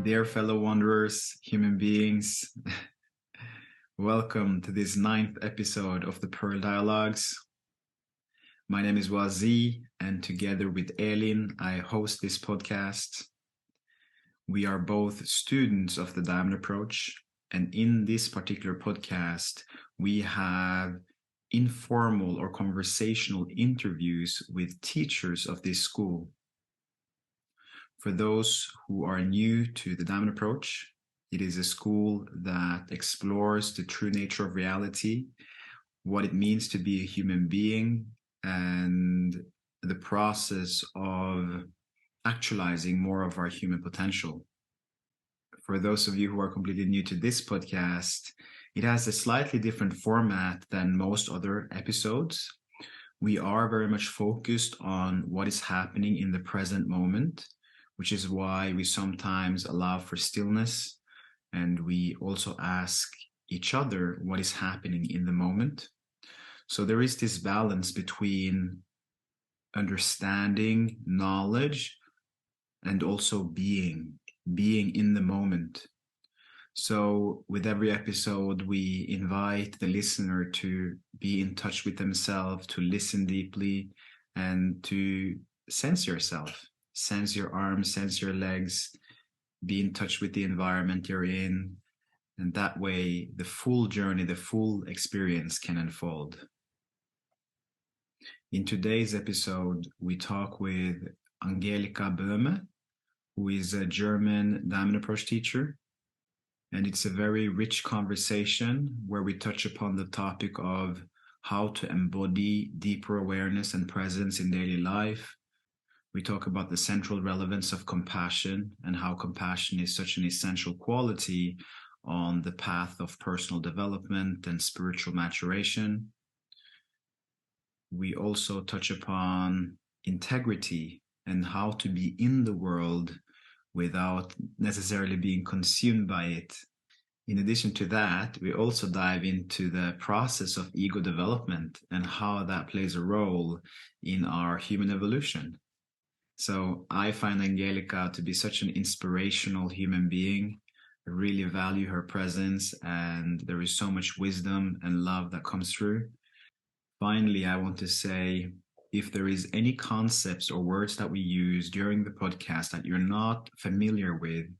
Dear fellow wanderers, human beings, welcome to this 9th episode of the Pearl Dialogues. My name is Wazee, and together with Elin, I host this podcast. We are both students of the Diamond Approach, and in this particular podcast, we have informal or conversational interviews with teachers of this school. For those who are new to the Diamond Approach, it is a school that explores the true nature of reality, what it means to be a human being, and the process of actualizing more of our human potential. For those of you who are completely new to this podcast, it has a slightly different format than most other episodes. We are very much focused on what is happening in the present moment, which is why we sometimes allow for stillness, and we also ask each other what is happening in the moment. So there is this balance between understanding, knowledge, and also being in the moment. So with every episode, we invite the listener to be in touch with themselves, to listen deeply, and to sense yourself. Sense your arms, sense your legs, be in touch with the environment you're in. And that way, the full journey, the full experience can unfold. In today's episode, we talk with Angelika Böhme, who is a German Diamond Approach teacher. And it's a very rich conversation where we touch upon the topic of how to embody deeper awareness and presence in daily life. We talk about the central relevance of compassion and how compassion is such an essential quality on the path of personal development and spiritual maturation. We also touch upon integrity and how to be in the world without necessarily being consumed by it. In addition to that, we also dive into the process of ego development and how that plays a role in our human evolution. So I find Angelika to be such an inspirational human being. I really value her presence, and there is so much wisdom and love that comes through. Finally, I want to say, if there is any concepts or words that we use during the podcast that you're not familiar with,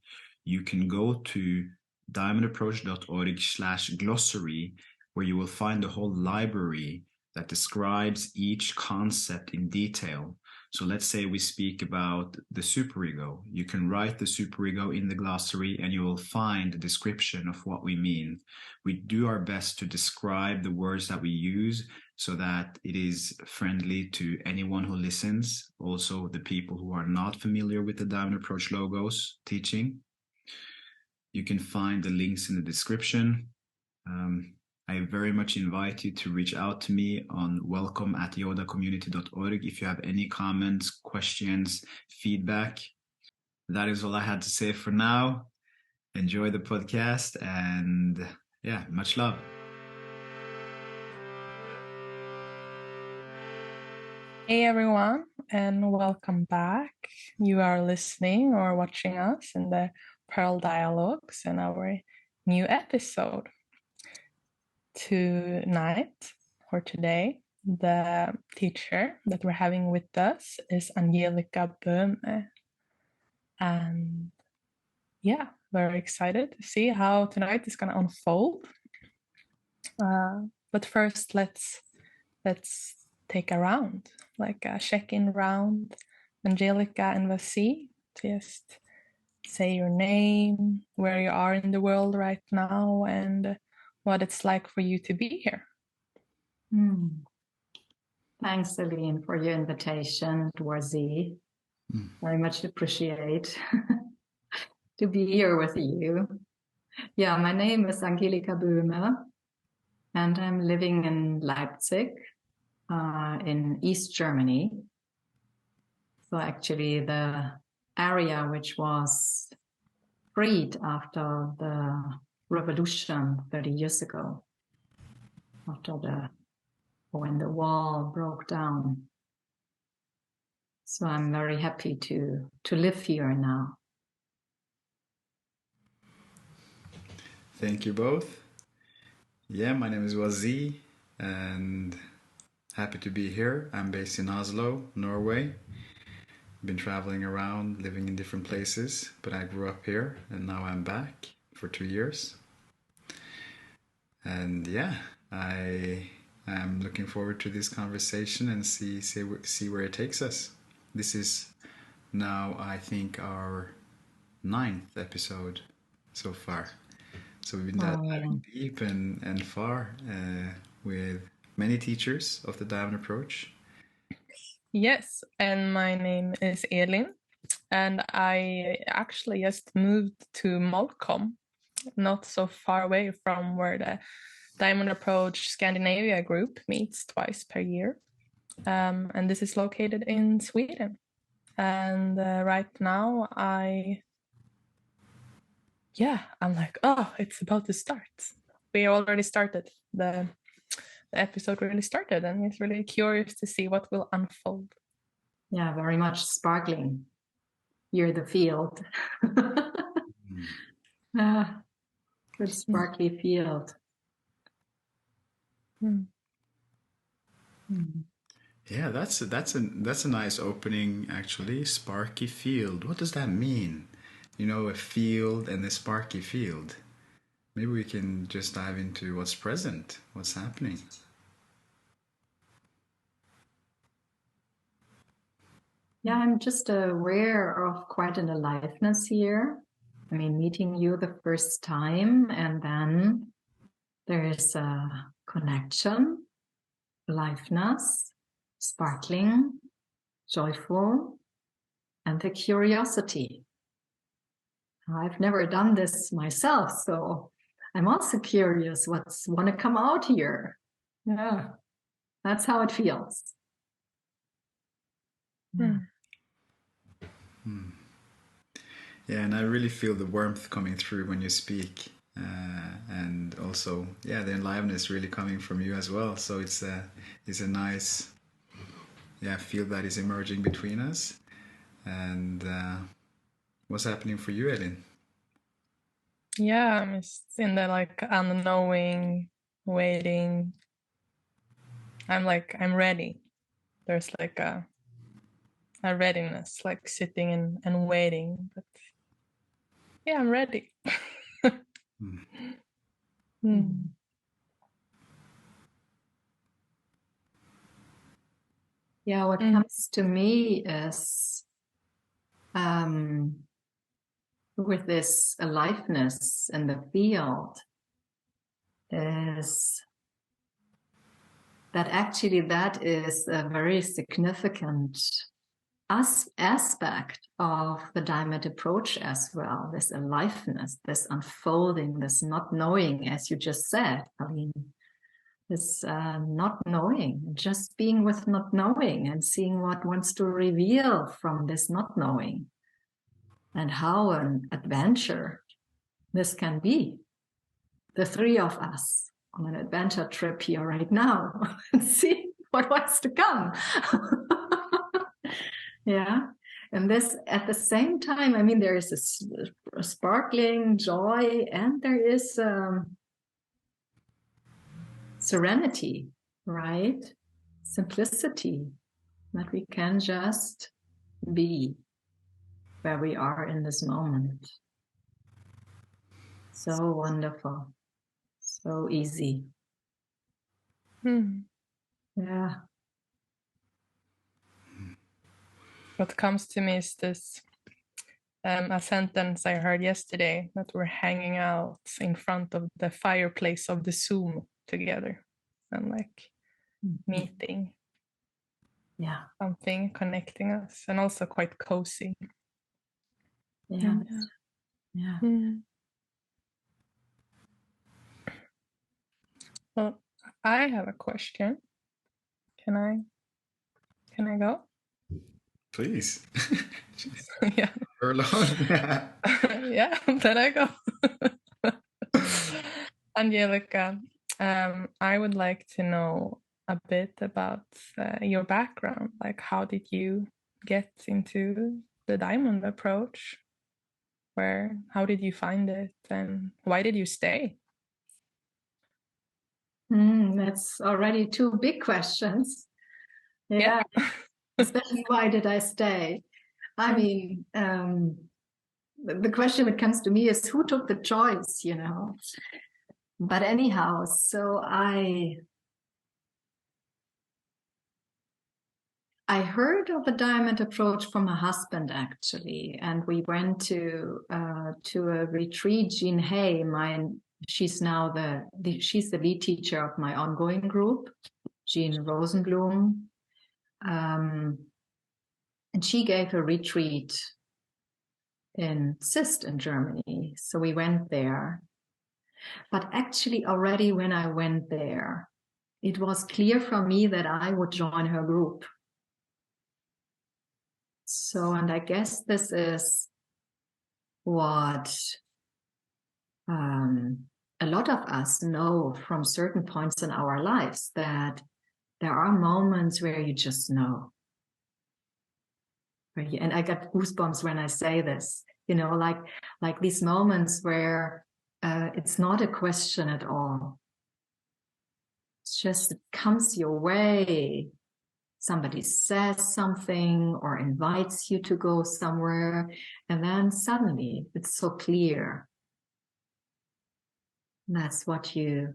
you can go to diamondapproach.org/glossary, where you will find a whole library that describes each concept in detail. So let's say we speak about the superego. You can write the superego in the glossary and you will find a description of what we mean. We do our best to describe the words that we use so that it is friendly to anyone who listens, also the people who are not familiar with the Diamond Approach logos teaching. You can find the links in the description. I very much invite you to reach out to me on welcome@yodacommunity.org if you have any comments, questions, feedback. That is all I had to say for now. Enjoy the podcast, and yeah, much love. Hey everyone, and welcome back. You are listening or watching us in the Pearl Dialogues and our new episode. Tonight, or today, the teacher that we're having with us is Angelika Böhme. And yeah, very excited to see how tonight is going to unfold. But first, let's take a round, like a check-in round. Angelika and Wazee, just say your name, where you are in the world right now, and what it's like for you to be here. Thanks, Elin, for your invitation to Wazee. Very much appreciate to be here with you. Yeah, my name is Angelika Böhme, and I'm living in Leipzig, in East Germany. So actually the area which was freed after the revolution 30 years ago, when the wall broke down. So I'm very happy to live here now. Thank you both. Yeah, my name is Wazee, and happy to be here. I'm based in Oslo, Norway. Been traveling around, living in different places, but I grew up here, and now I'm back for 2 years. And yeah, I am looking forward to this conversation and see where it takes us. This is now, I think, our 9th episode so far. So we've been diving deep and far with many teachers of the diamond approach. Yes, and my name is Elin, and I actually just moved to Molkom, not so far away from where the Diamond Approach Scandinavia group meets twice per year. And this is located in Sweden. And right now I'm like, oh, it's about to start. We already started. The episode really started, and it's really curious to see what will unfold. Yeah, very much sparkling. You're the field. Good sparkly field. Yeah, that's a nice opening actually. Sparky field. What does that mean? You know, a field and a sparky field. Maybe we can just dive into what's present, what's happening. Yeah, I'm just aware of quite an aliveness here. I mean, meeting you the first time, and then there is a connection, aliveness, sparkling, joyful, and the curiosity. I've never done this myself, so I'm also curious what's want to come out here. Yeah, that's how it feels. Yeah, and I really feel the warmth coming through when you speak, and also, yeah, the aliveness really coming from you as well. So it's a nice, feel that is emerging between us. And what's happening for you, Elin? Yeah, I'm just in the unknowing, waiting. I'm ready. There's a readiness, like sitting and waiting. But yeah, I'm ready. Yeah, what comes to me is with this aliveness in the field is that actually that is a very significant aspect of the diamond approach as well. This aliveness, this unfolding, this not knowing, as you just said. I mean, this not knowing, just being with not knowing and seeing what wants to reveal from this not knowing, and how an adventure this can be. The three of us on an adventure trip here right now and see what wants to come. Yeah. And this at the same time, I mean, there is a sparkling joy, and there is serenity, right? Simplicity, that we can just be where we are in this moment. So wonderful, so easy. Yeah. What comes to me is this a sentence I heard yesterday, that we're hanging out in front of the fireplace of the Zoom together and meeting. Yeah. Something connecting us, and also quite cozy. Yeah. Yeah. Well, I have a question. Can I go? Please. Yeah. You're alone. Yeah, then I go. Angelika, I would like to know a bit about your background. Like, how did you get into the diamond approach? How did you find it, and why did you stay? That's already two big questions. Yeah. Especially why did I stay? I mean, the question that comes to me is who took the choice, you know? But anyhow, so I heard of a diamond approach from my husband, actually, and we went to a retreat. Jean Hay, she's now she's the lead teacher of my ongoing group, Jean Rosenblum, and she gave a retreat in Zist in Germany. So we went there. But actually, already when I went there, it was clear for me that I would join her group. So, and I guess this is what a lot of us know from certain points in our lives, that there are moments where you just know. And I got goosebumps when I say this, you know, like these moments where it's not a question at all. It's just, it comes your way. Somebody says something or invites you to go somewhere, and then suddenly it's so clear. That's what you're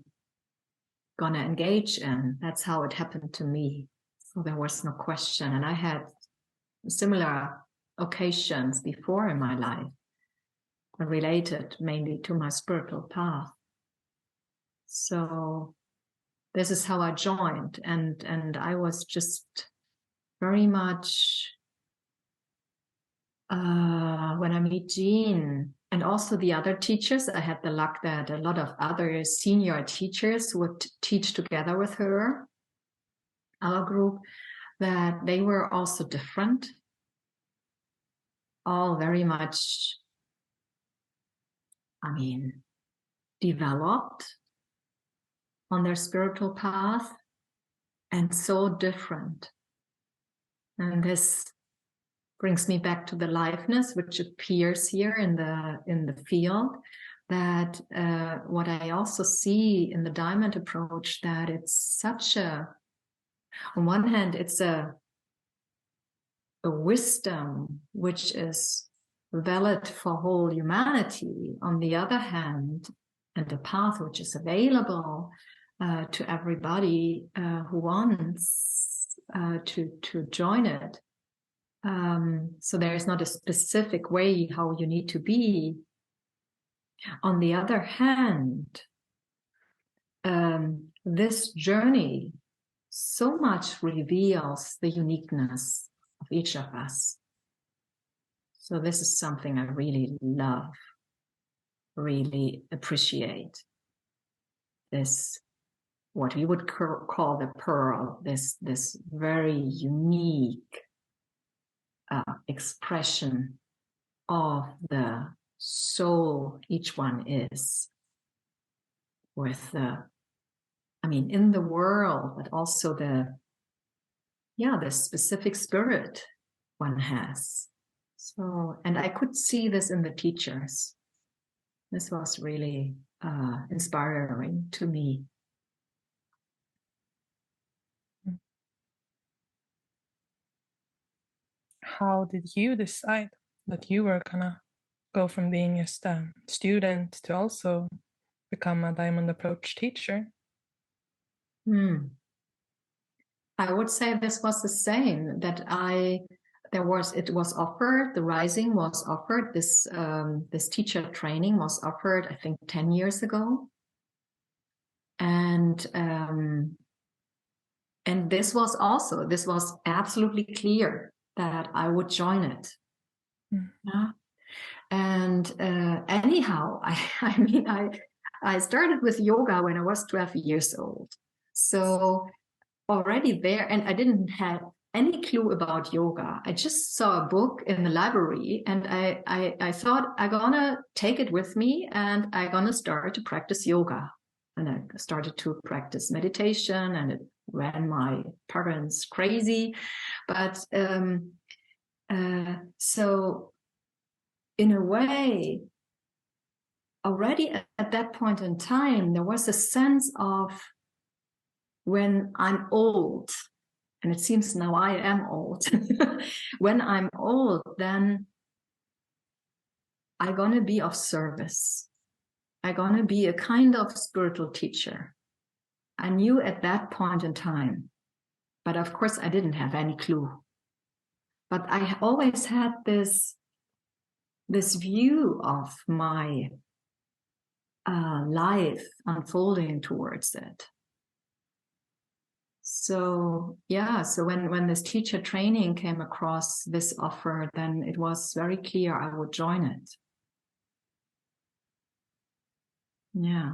gonna engage in. That's how it happened to me. So there was no question. And I had similar occasions before in my life, related mainly to my spiritual path. So this is how I joined, and I was just very much when I meet Jean and also the other teachers, I had the luck that a lot of other senior teachers would teach together with her, our group, that they were also different, all very much, I mean, developed on their spiritual path, and so different. And this brings me back to the liveness which appears here in the field, that what I also see in the diamond approach, that it's such a, on one hand, it's a wisdom which is valid for whole humanity. On the other hand, and a path which is available to everybody who wants to join it. So there is not a specific way how you need to be. On the other hand, this journey so much reveals the uniqueness of each of us. So this is something I really love, really appreciate. This, what we would call the pearl, this very unique expression of the soul each one is, with the, I mean, in the world, but also the specific spirit one has. So, and I could see this in the teachers. This was really inspiring to me. How did you decide that you were gonna go from being just a student to also become a diamond approach teacher? I would say this was the same, that it was offered, the rising was offered, this teacher training was offered, I think 10 years ago. And this was absolutely clear that I would join it. Yeah. And anyhow, I mean, I started with yoga when I was 12 years old. So already there, and I didn't have any clue about yoga. I just saw a book in the library, and I thought I'm gonna take it with me, and I'm gonna start to practice yoga. And I started to practice meditation, and it ran my parents crazy. But so in a way, already at that point in time, there was a sense of when I'm old, and it seems now I am old. When I'm old, then I'm going to be of service. I'm going to be a kind of spiritual teacher. I knew at that point in time, but of course I didn't have any clue. But I always had this view of my life unfolding towards it. So yeah, so when this teacher training came across this offer, then it was very clear I would join it. Yeah.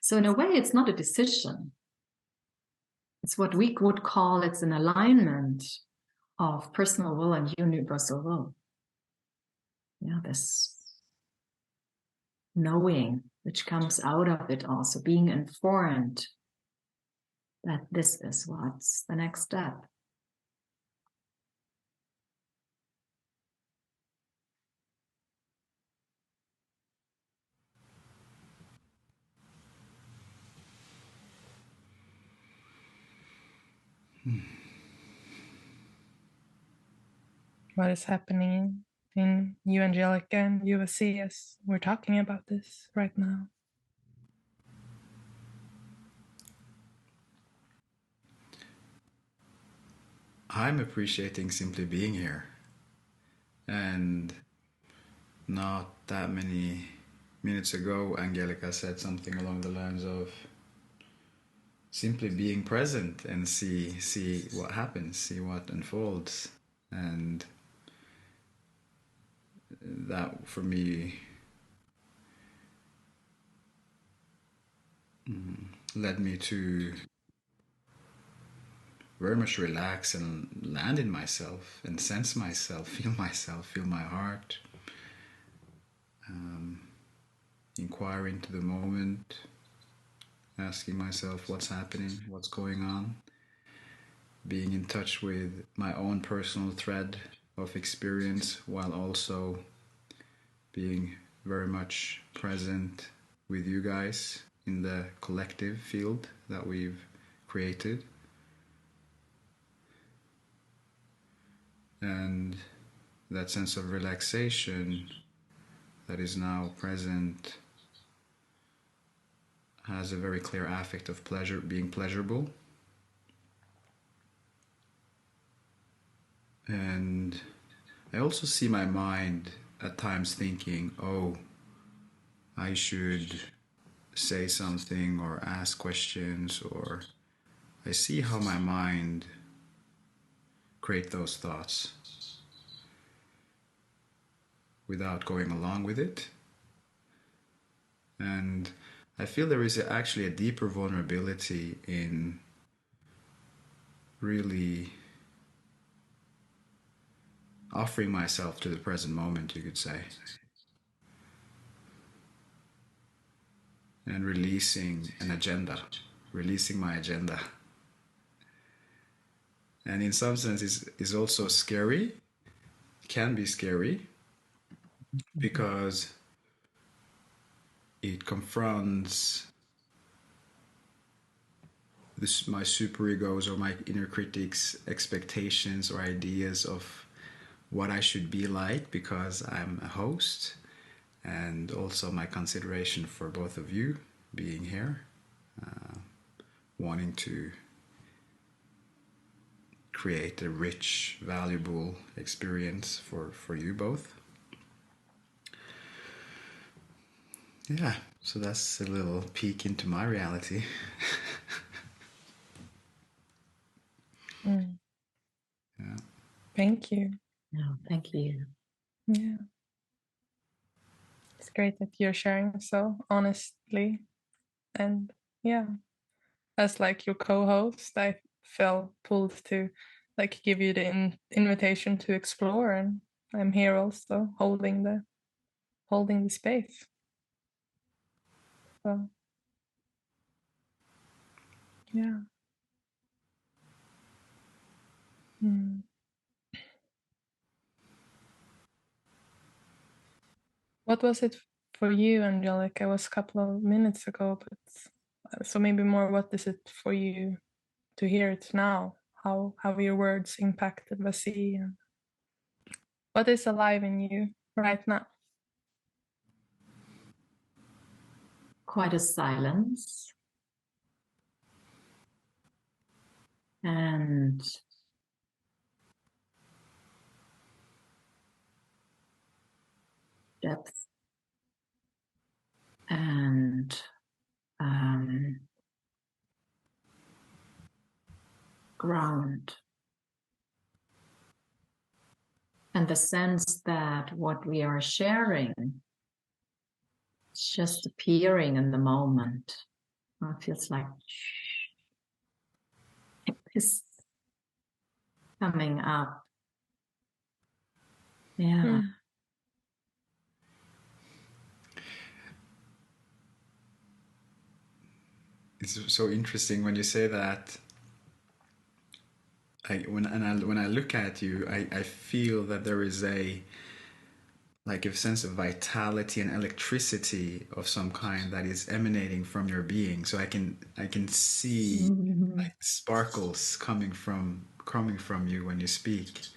So in a way, it's not a decision. It's what we would call, it's an alignment of personal will and universal will. Yeah, this knowing which comes out of it also, being informed that this is what's the next step. What is happening in you, Angelika, and you, Wazee, as we're talking about this right now? I'm appreciating simply being here. And not that many minutes ago, Angelika said something along the lines of simply being present and see what happens, see what unfolds. And that for me led me to very much relax and land in myself and sense myself, feel my heart, inquire into the moment, asking myself what's happening, what's going on, being in touch with my own personal thread of experience while also being very much present with you guys in the collective field that we've created. And that sense of relaxation that is now present has a very clear affect of pleasure, being pleasurable. And I also see my mind at times thinking, oh, I should say something or ask questions, or I see how my mind create those thoughts without going along with it. And I feel there is actually a deeper vulnerability in really offering myself to the present moment, you could say, and releasing an agenda, releasing my agenda. And in some sense is also scary, can be scary, because it confronts my superegos or my inner critics' expectations or ideas of what I should be like because I'm a host, and also my consideration for both of you being here, wanting to create a rich, valuable experience for you both. Yeah, so that's a little peek into my reality. Mm. Yeah. Thank you. No, thank you. Yeah. It's great that you're sharing so honestly. And yeah, as like your co-host, I felt pulled to like give you the invitation to explore, and I'm here also holding the space. So yeah. Mm. what was it for you, Angelika? It was a couple of minutes ago, but so maybe more, what is it for you to hear it now? How your words impacted Wazee, and what is alive in you right now? Quite a silence. And depth and ground. And the sense that what we are sharing is just appearing in the moment. It feels like it's coming up. Yeah. It's so interesting when you say that. When I look at you, I feel that there is a sense of vitality and electricity of some kind that is emanating from your being. So I can see like sparkles coming from you when you speak.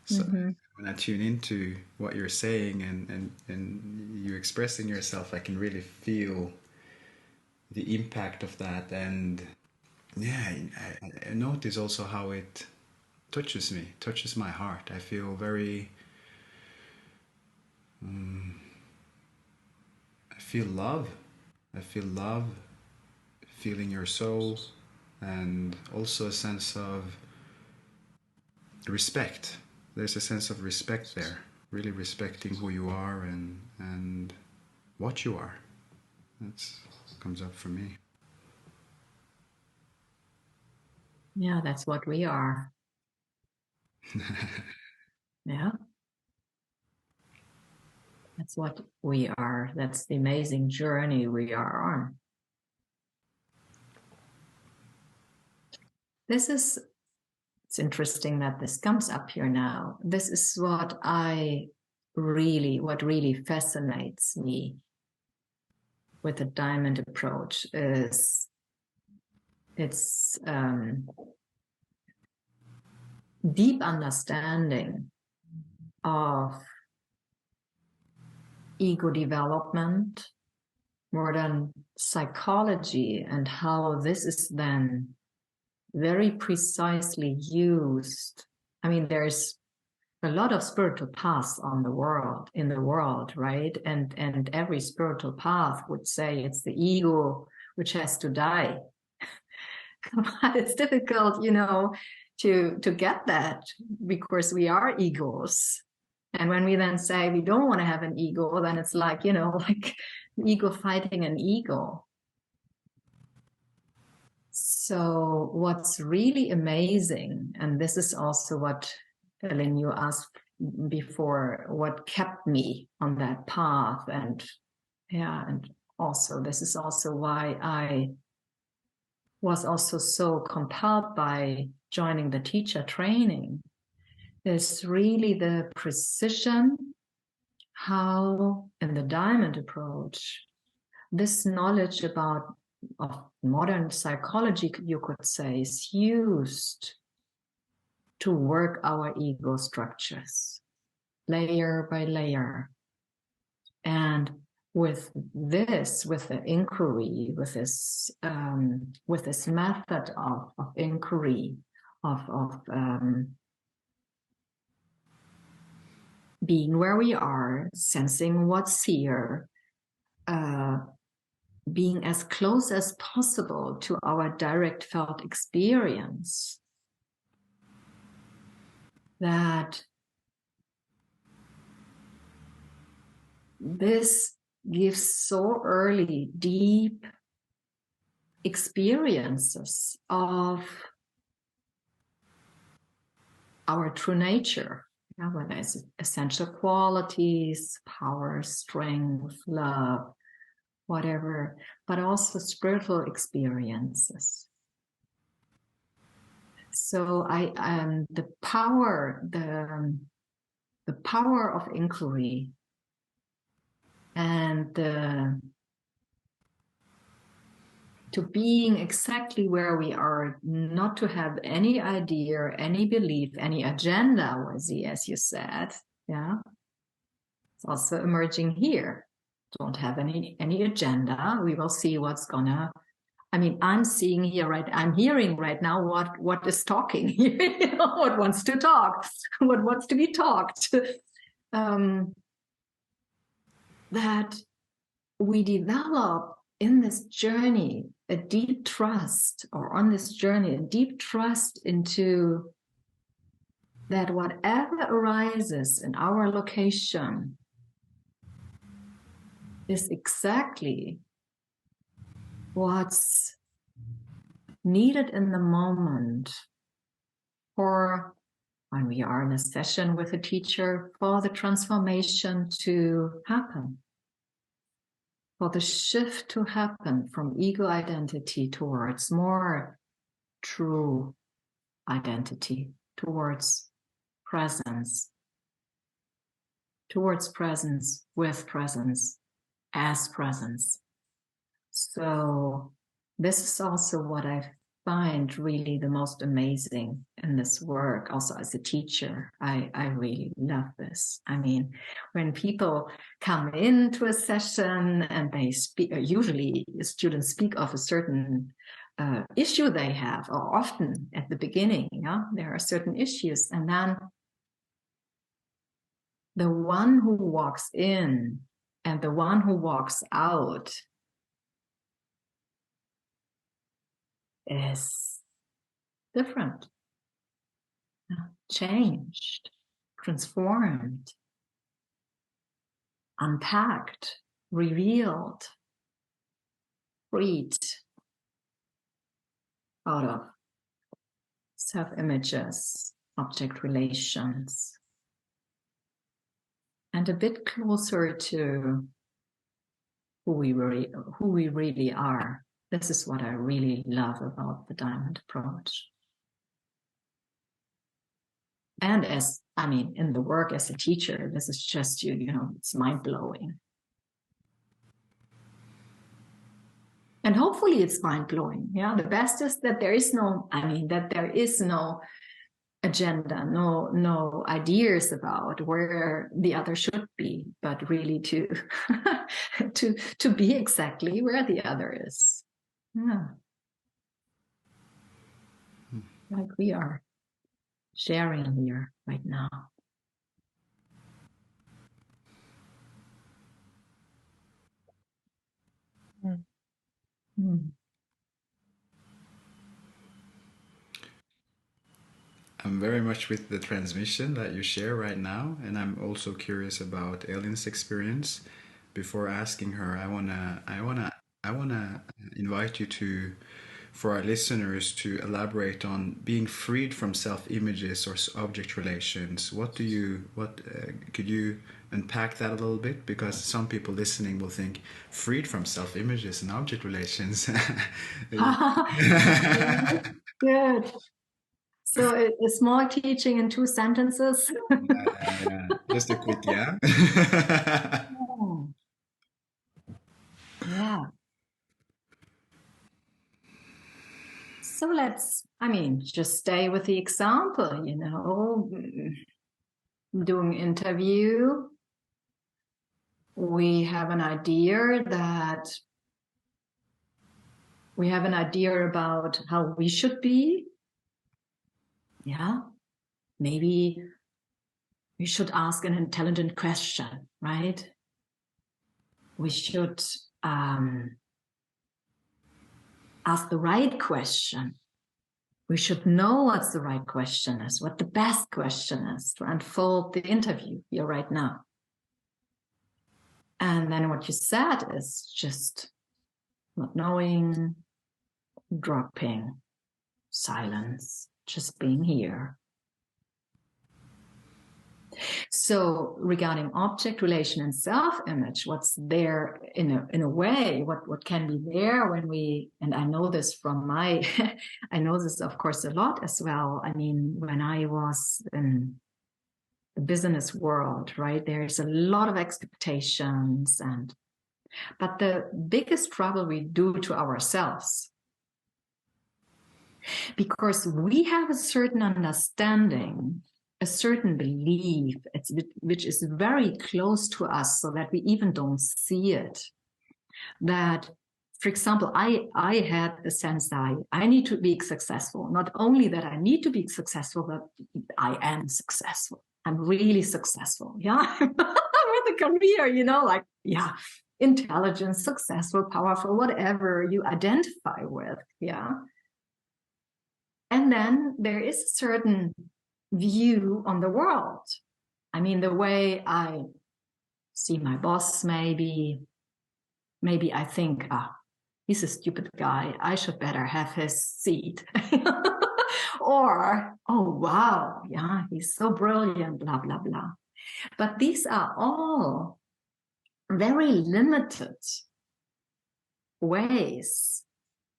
So when I tune into what you're saying and you expressing yourself, I can really feel the impact of that. And yeah, I notice also how it touches me, touches my heart. I feel very, I feel love. I feel love, feeling your soul, and also a sense of respect. There's a sense of respect there, really respecting who you are and what you are. That's comes up for me. Yeah, that's what we are. Yeah. That's what we are. That's the amazing journey we are on. It's interesting that this comes up here now. This is what really fascinates me with the diamond approach is its deep understanding of ego development, modern psychology, and how this is then very precisely used. I mean, there's a lot of spiritual paths in the world, right? And every spiritual path would say it's the ego which has to die. But it's difficult, to get that because we are egos. And when we then say we don't want to have an ego, then it's like, like ego fighting an ego. So what's really amazing, and this is also what, Elin, you asked before, what kept me on that path. And also this is also why I was also so compelled by joining the teacher training, is really the precision how in the diamond approach this knowledge of modern psychology, you could say, is used to work our ego structures layer by layer. And with the inquiry, with this method of inquiry, of being where we are, sensing what's here, being as close as possible to our direct felt experience, that this gives so early deep experiences of our true nature, whether it's essential qualities, power, strength, love, whatever, but also spiritual experiences. So the power of inquiry and to being exactly where we are, not to have any idea, any belief, any agenda, Wazee, as you said. Yeah, it's also emerging here. Don't have any agenda. We will see what's gonna. I mean, I'm hearing right now what is talking. What wants to talk, what wants to be talked. That we develop in this journey a deep trust, or on this journey, a deep trust into that whatever arises in our location is exactly what's needed in the moment for when we are in a session with a teacher, for the transformation to happen, for the shift to happen from ego identity towards more true identity, towards presence with presence, as presence. So this is also what I find really the most amazing in this work. Also as a teacher, I really love this. I mean, when people come into a session and they speak, usually students speak of a certain issue they have, or often at the beginning, there are certain issues, and then the one who walks in and the one who walks out is different, changed, transformed, unpacked, revealed, freed out of self-images, object relations, and a bit closer to who we really are. This is what I really love about the diamond approach. And in the work as a teacher, this is just, it's mind-blowing. And hopefully it's mind-blowing. Yeah, the best is that there is no agenda, no ideas about where the other should be, but really to to be exactly where the other is. Yeah. Like we are sharing here right now. I'm very much with the transmission that you share right now, and I'm also curious about Elin's experience. Before asking her, I wanna invite you to, for our listeners, to elaborate on being freed from self-images or object relations. What could you unpack that a little bit? Because some people listening will think freed from self-images and object relations. Good. So a small teaching in 2 sentences. Yeah. Just a quick, yeah. Yeah. So let's, just stay with the example, doing interview. We have an idea about how we should be. Yeah. Maybe we should ask an intelligent question, right? We should ask the right question. We should know what the right question is, what the best question is to unfold the interview here right now. And then what you said is just not knowing, dropping, silence, just being here. So regarding object relation and self-image, what's there in a way, what can be there when we, and I know this from I know this of course a lot as well. When I was in the business world, right? There's a lot of expectations, but the biggest trouble we do to ourselves, because we have a certain understanding, a certain belief, which is very close to us, so that we even don't see it. That, for example, I had the sense that I need to be successful. Not only that I need to be successful, but I am successful. I'm really successful. Yeah, with a career, you know, like, yeah, intelligent, successful, powerful, whatever you identify with. Yeah. And then there is a certain view on the world. I mean, the way I see my boss, maybe I think, he's a stupid guy. I should better have his seat. Or, oh, wow, yeah, he's so brilliant, blah, blah, blah. But these are all very limited ways.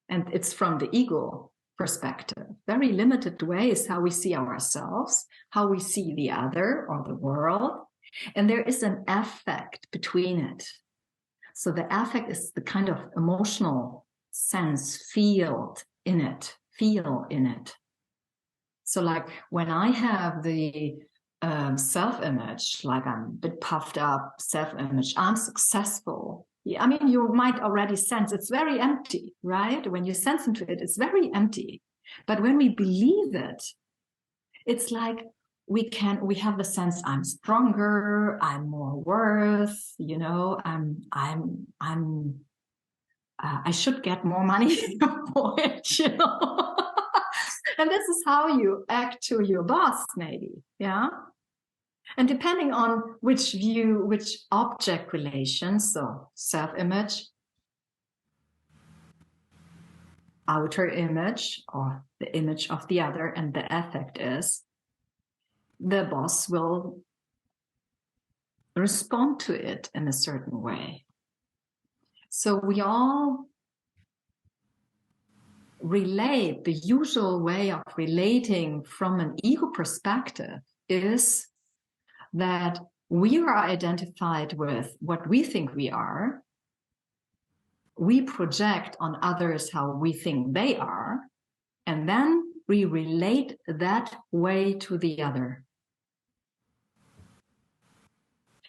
And it's from the ego perspective, very limited ways how we see ourselves, how we see the other or the world. And there is an affect between it. So the affect is the kind of emotional sense, feel in it. So like when I have the self-image, like I'm a bit puffed up self-image, I'm successful. Yeah, I mean, you might already sense it's very empty, right? When you sense into it, it's very empty. But when we believe it, it's like we have the sense I'm stronger, I'm more worth, you know, I should get more money for it, you know. And this is how you act to your boss, maybe, yeah. And depending on which view, which object relation, so self-image, outer image, or the image of the other, and the affect is, the boss will respond to it in a certain way. So we all relate, the usual way of relating from an ego perspective is that we are identified with what we think we are. We project on others how we think they are, and then we relate that way to the other.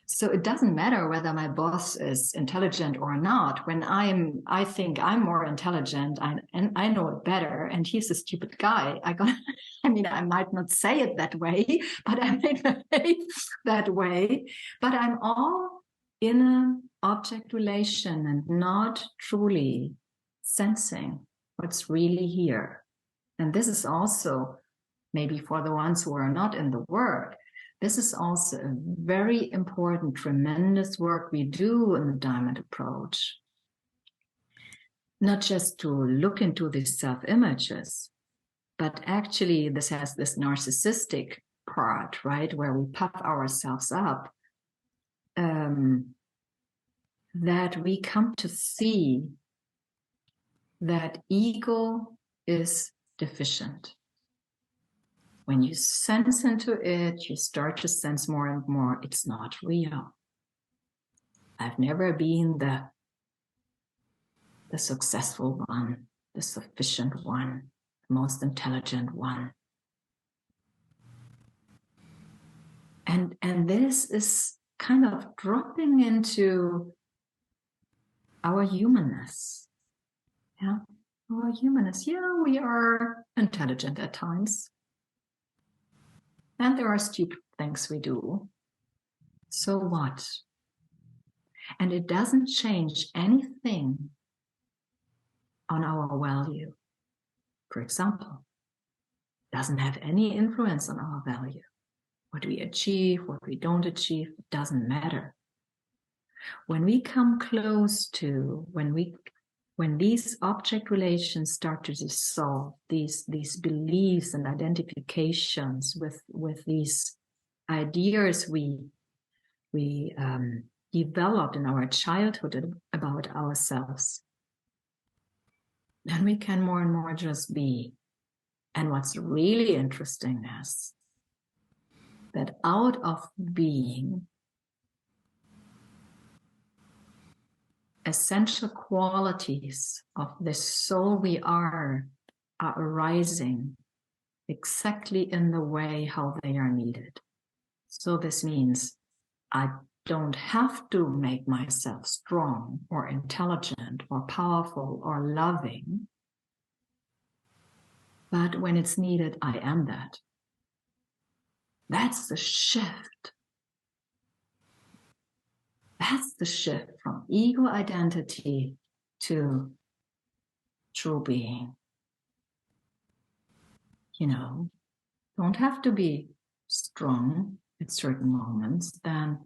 So it doesn't matter whether my boss is intelligent or not. When I think I'm more intelligent and I know it better, and he's a stupid guy, I mean, I might not say it that way, but I might behave that way. But I'm all in an object relation and not truly sensing what's really here. And this is also, maybe for the ones who are not in the work, this is also a very important, tremendous work we do in the diamond approach. Not just to look into these self-images, but actually this has this narcissistic part, right, where we puff ourselves up, that we come to see that ego is deficient. When you sense into it, you start to sense more and more, it's not real. I've never been the successful one, the sufficient one, the most intelligent one. And this is kind of dropping into our humanness. Yeah, our humanness. Yeah, we are intelligent at times. And there are stupid things we do. So what? And it doesn't change anything on our value. For example, doesn't have any influence on our value. What we achieve, what we don't achieve, it doesn't matter. When we come close to, when these object relations start to dissolve, these beliefs and identifications with these ideas we developed in our childhood about ourselves, then we can more and more just be. And what's really interesting is that out of being, essential qualities of the soul we are arising exactly in the way how they are needed. So this means I don't have to make myself strong or intelligent or powerful or loving. But when it's needed, I am that. That's the shift. That's the shift from ego identity to true being. You know, don't have to be strong at certain moments, then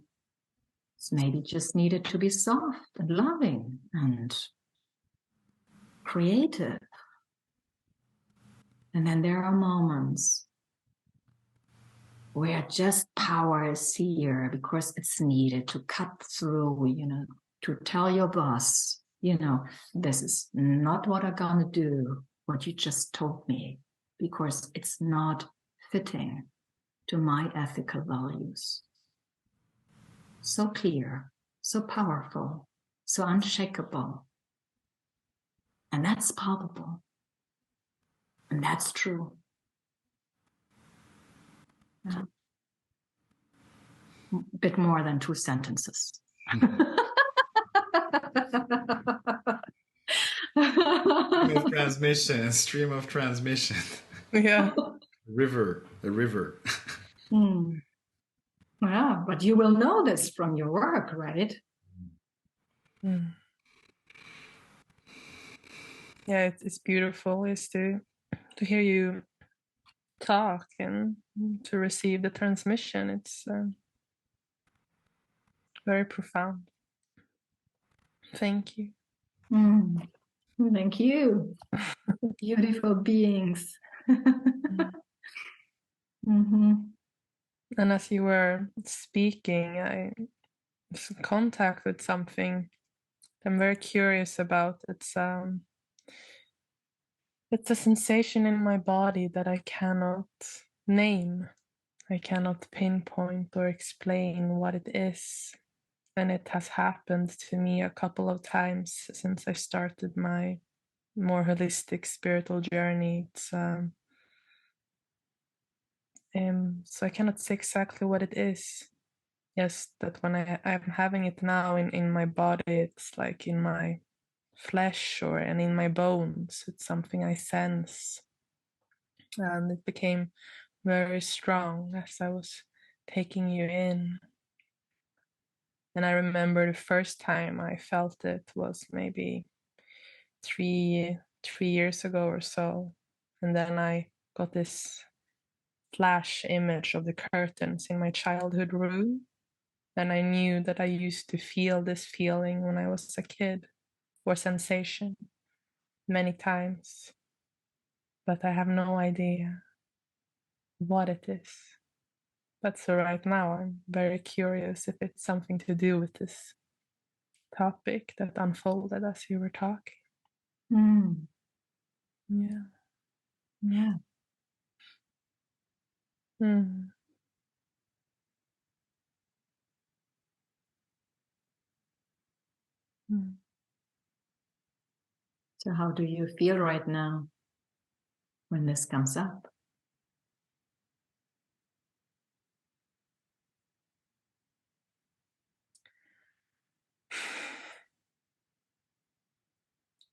it's maybe just needed to be soft and loving and creative. And then there are moments where just power is here because it's needed to cut through, you know, to tell your boss, you know, this is not what I'm gonna do, what you just told me, because it's not fitting to my ethical values. So clear, so powerful, so unshakable. And that's palpable. And that's true. A bit more than 2 sentences. Stream of transmission. Yeah. The river. Yeah, but you will know this from your work, right? Yeah, it's beautiful is to hear you talk and to receive the transmission. It's very profound. Thank you. Thank you. Beautiful beings. And as you were speaking, I was in contact with something I'm very curious about. It's a sensation in my body that I cannot name. I cannot pinpoint or explain what it is. And it has happened to me a couple of times since I started my more holistic spiritual journey. So I cannot say exactly what it is. Yes, that when I'm having it now in my body, it's like in my flesh and in my bones. It's something I sense. And it became very strong as I was taking you in. And I remember the first time I felt it was maybe three years ago or so. And then I got this flash image of the curtains in my childhood room. And I knew that I used to feel this feeling when I was a kid, or sensation, many times. But I have no idea what it is. But so right now I'm very curious if it's something to do with this topic that unfolded as you were talking. Yeah. Yeah. So how do you feel right now when this comes up?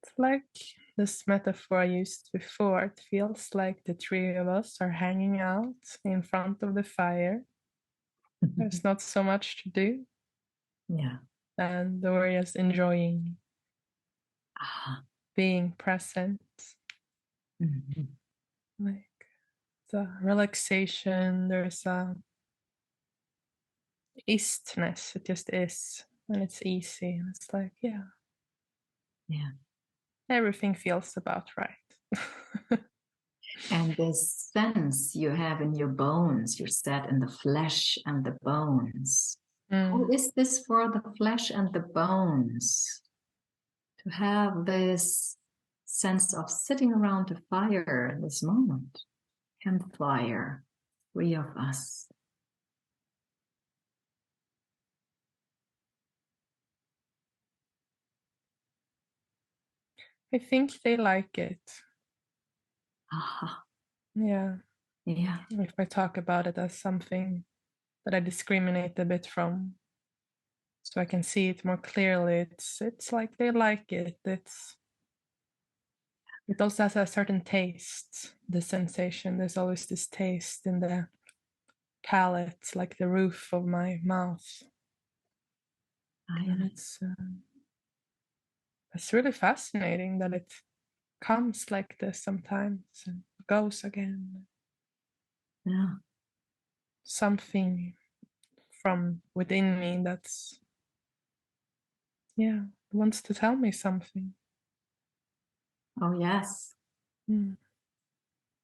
It's like this metaphor I used before. It feels like the three of us are hanging out in front of the fire. There's not so much to do. Yeah. And we're just enjoying being present. Like the relaxation, there's a istness. It just is. And it's easy. And it's like, yeah. Everything feels about right. And this sense you have in your bones, you said in the flesh and the bones. How is this for the flesh and the bones? To have this sense of sitting around the fire in this moment, campfire, three of us. I think they like it. Aha. Yeah. Yeah. If I talk about it as something that I discriminate a bit from, so I can see it more clearly, it's like they like it. It also has a certain taste, the sensation. There's always this taste in the palate, like the roof of my mouth. And it's really fascinating that it comes like this sometimes and goes again. Yeah. Something from within me that's, wants to tell me something. Oh, yes. Mm.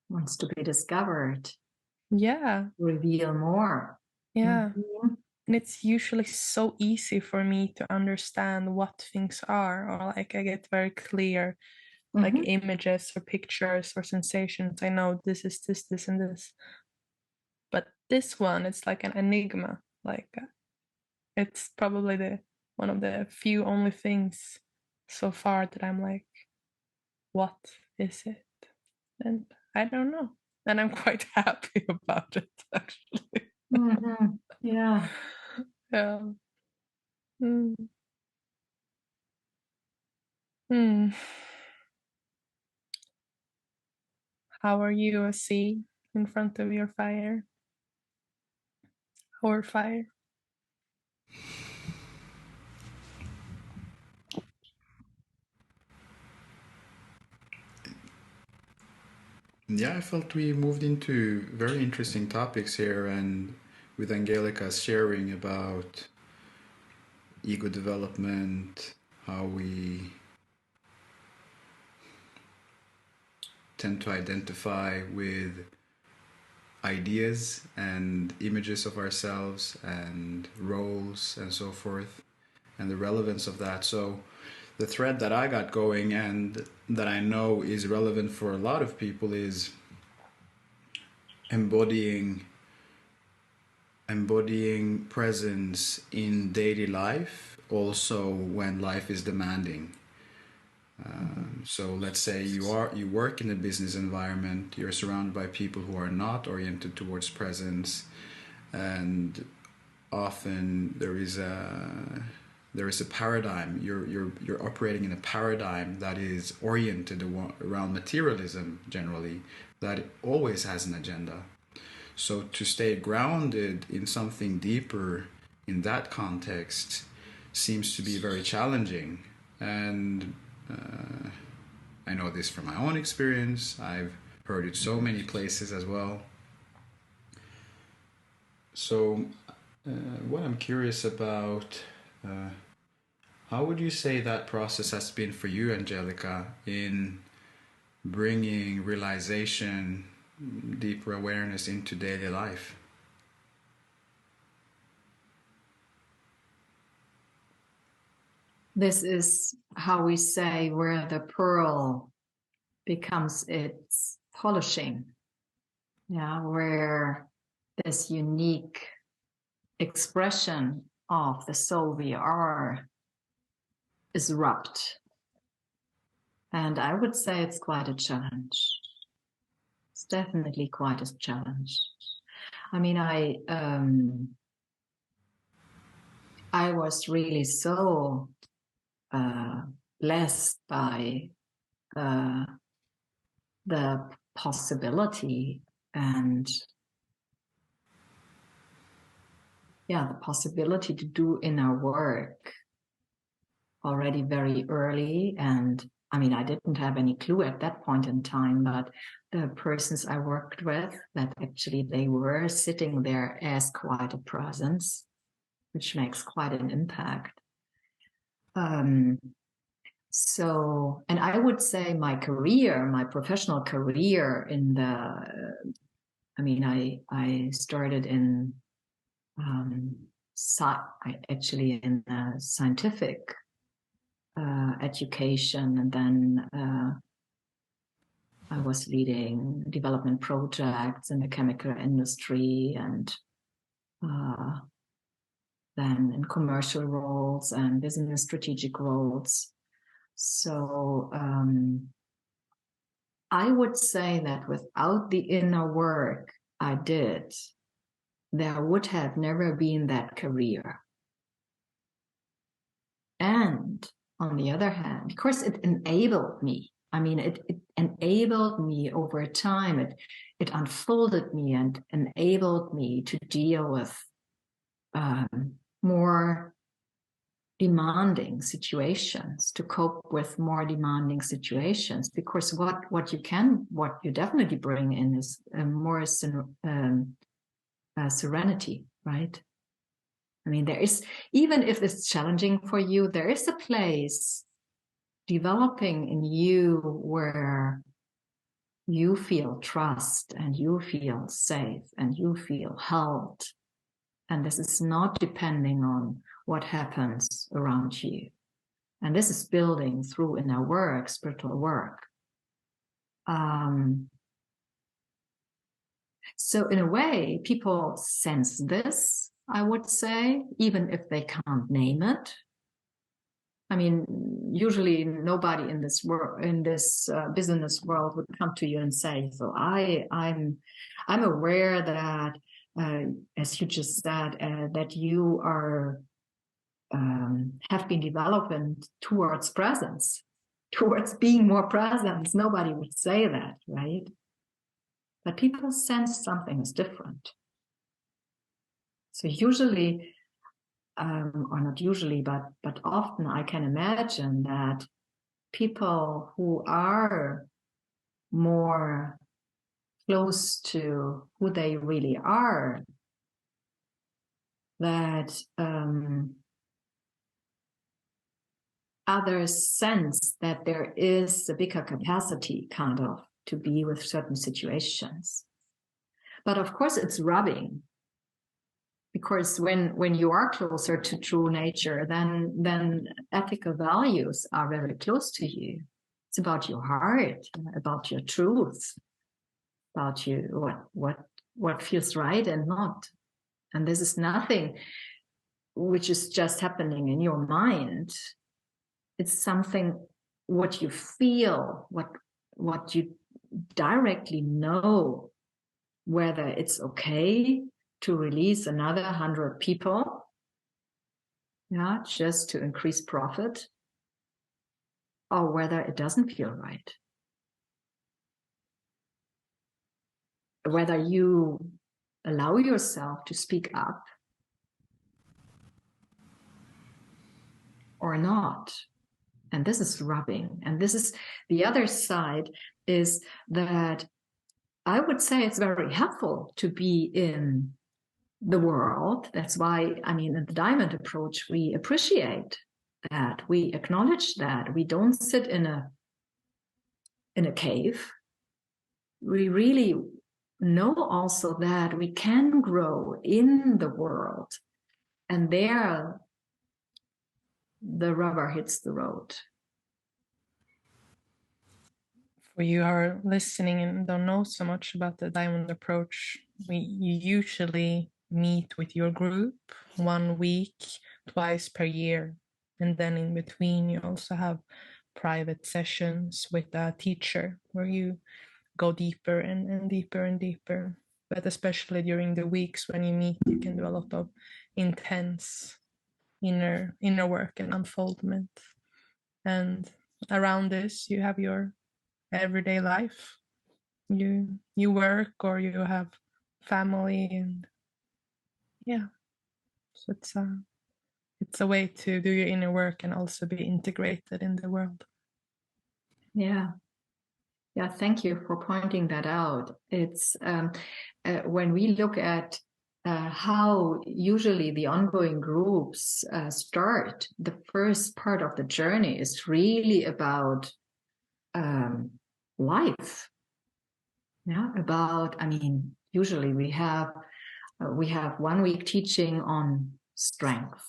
Wants to be discovered. Yeah. Reveal more. Yeah. Mm-hmm. And it's usually so easy for me to understand what things are, or like I get very clear, like images or pictures or sensations. I know this is this, and this. But this one, it's like an enigma. Like it's probably one of the few only things so far that I'm like, what is it? And I don't know. And I'm quite happy about it, actually. Mm-hmm. Yeah. Yeah. Mm. Mm. How are you, a sea in front of your fire? Or fire? Yeah, I felt we moved into very interesting topics here, and with Angelika sharing about ego development, how we tend to identify with ideas and images of ourselves and roles and so forth, and the relevance of that. So the thread that I got going and that I know is relevant for a lot of people is embodying presence in daily life, also when life is demanding. So let's say you work in a business environment, you're surrounded by people who are not oriented towards presence, and often there is a paradigm. You're operating in a paradigm that is oriented around materialism generally, that always has an agenda. So to stay grounded in something deeper in that context seems to be very challenging. And I know this from my own experience. I've heard it so many places as well. So what I'm curious about, how would you say that process has been for you, Angelika, in bringing realization, deeper awareness into daily life? This is how we say where the pearl becomes its polishing. Yeah, where this unique expression of the soul we are is rubbed. And I would say it's quite a challenge. It's definitely quite a challenge. I mean, I was really so blessed by the possibility and the possibility to do inner work already very early. And I mean, I didn't have any clue at that point in time, but the persons I worked with, that actually they were sitting there as quite a presence, which makes quite an impact. So, and I would say my career, my professional career I started in actually in scientific education, and then I was leading development projects in the chemical industry, and then in commercial roles and business strategic roles. So I would say that without the inner work I did, there would have never been that career. And on the other hand, of course, it enabled me. I mean, it enabled me over time. It unfolded me and enabled me to deal with more demanding situations, to cope with more demanding situations. Because what you definitely bring in is more serenity, right? I mean, there is, even if it's challenging for you, there is a place developing in you where you feel trust and you feel safe and you feel held. And this is not depending on what happens around you. And this is building through inner work, spiritual work. So in a way, people sense this, I would say, even if they can't name it. I mean, usually nobody in this world, in this business world, would come to you and say, "So I'm aware that, as you just said, that you are have been developing towards presence, towards being more present." Nobody would say that, right? But people sense something is different. So usually, or not usually, but often I can imagine that people who are more close to who they really are, that others sense that there is a bigger capacity kind of to be with certain situations. But of course it's rubbing, because when you are closer to true nature, then ethical values are very close to you. It's about your heart, about your truth, about you, what feels right and not. And this is nothing which is just happening in your mind. It's something what you feel, what you directly know, whether it's okay to release another 100 people, yeah, just to increase profit, or whether it doesn't feel right. Whether you allow yourself to speak up or not. And this is rubbing. And this is the other side, is that I would say it's very helpful to be in the world. That's why, I mean, in the diamond approach, we appreciate that, we acknowledge that. We don't sit in a cave. We really know also that we can grow in the world, and there the rubber hits the road. For you who are listening and don't know so much about the diamond approach, you usually meet with your group 1 week, twice per year. And then in between, you also have private sessions with a teacher where you go deeper and deeper and deeper. But especially during the weeks when you meet, you can do a lot of intense inner work and unfoldment. And around this, you have your everyday life. You work, or you have family, and yeah, so it's a way to do your inner work and also be integrated in the world. Yeah, thank you for pointing that out. It's when we look at how usually the ongoing groups start, the first part of the journey is really about life. Yeah, about, I mean, usually we have 1 week teaching on strength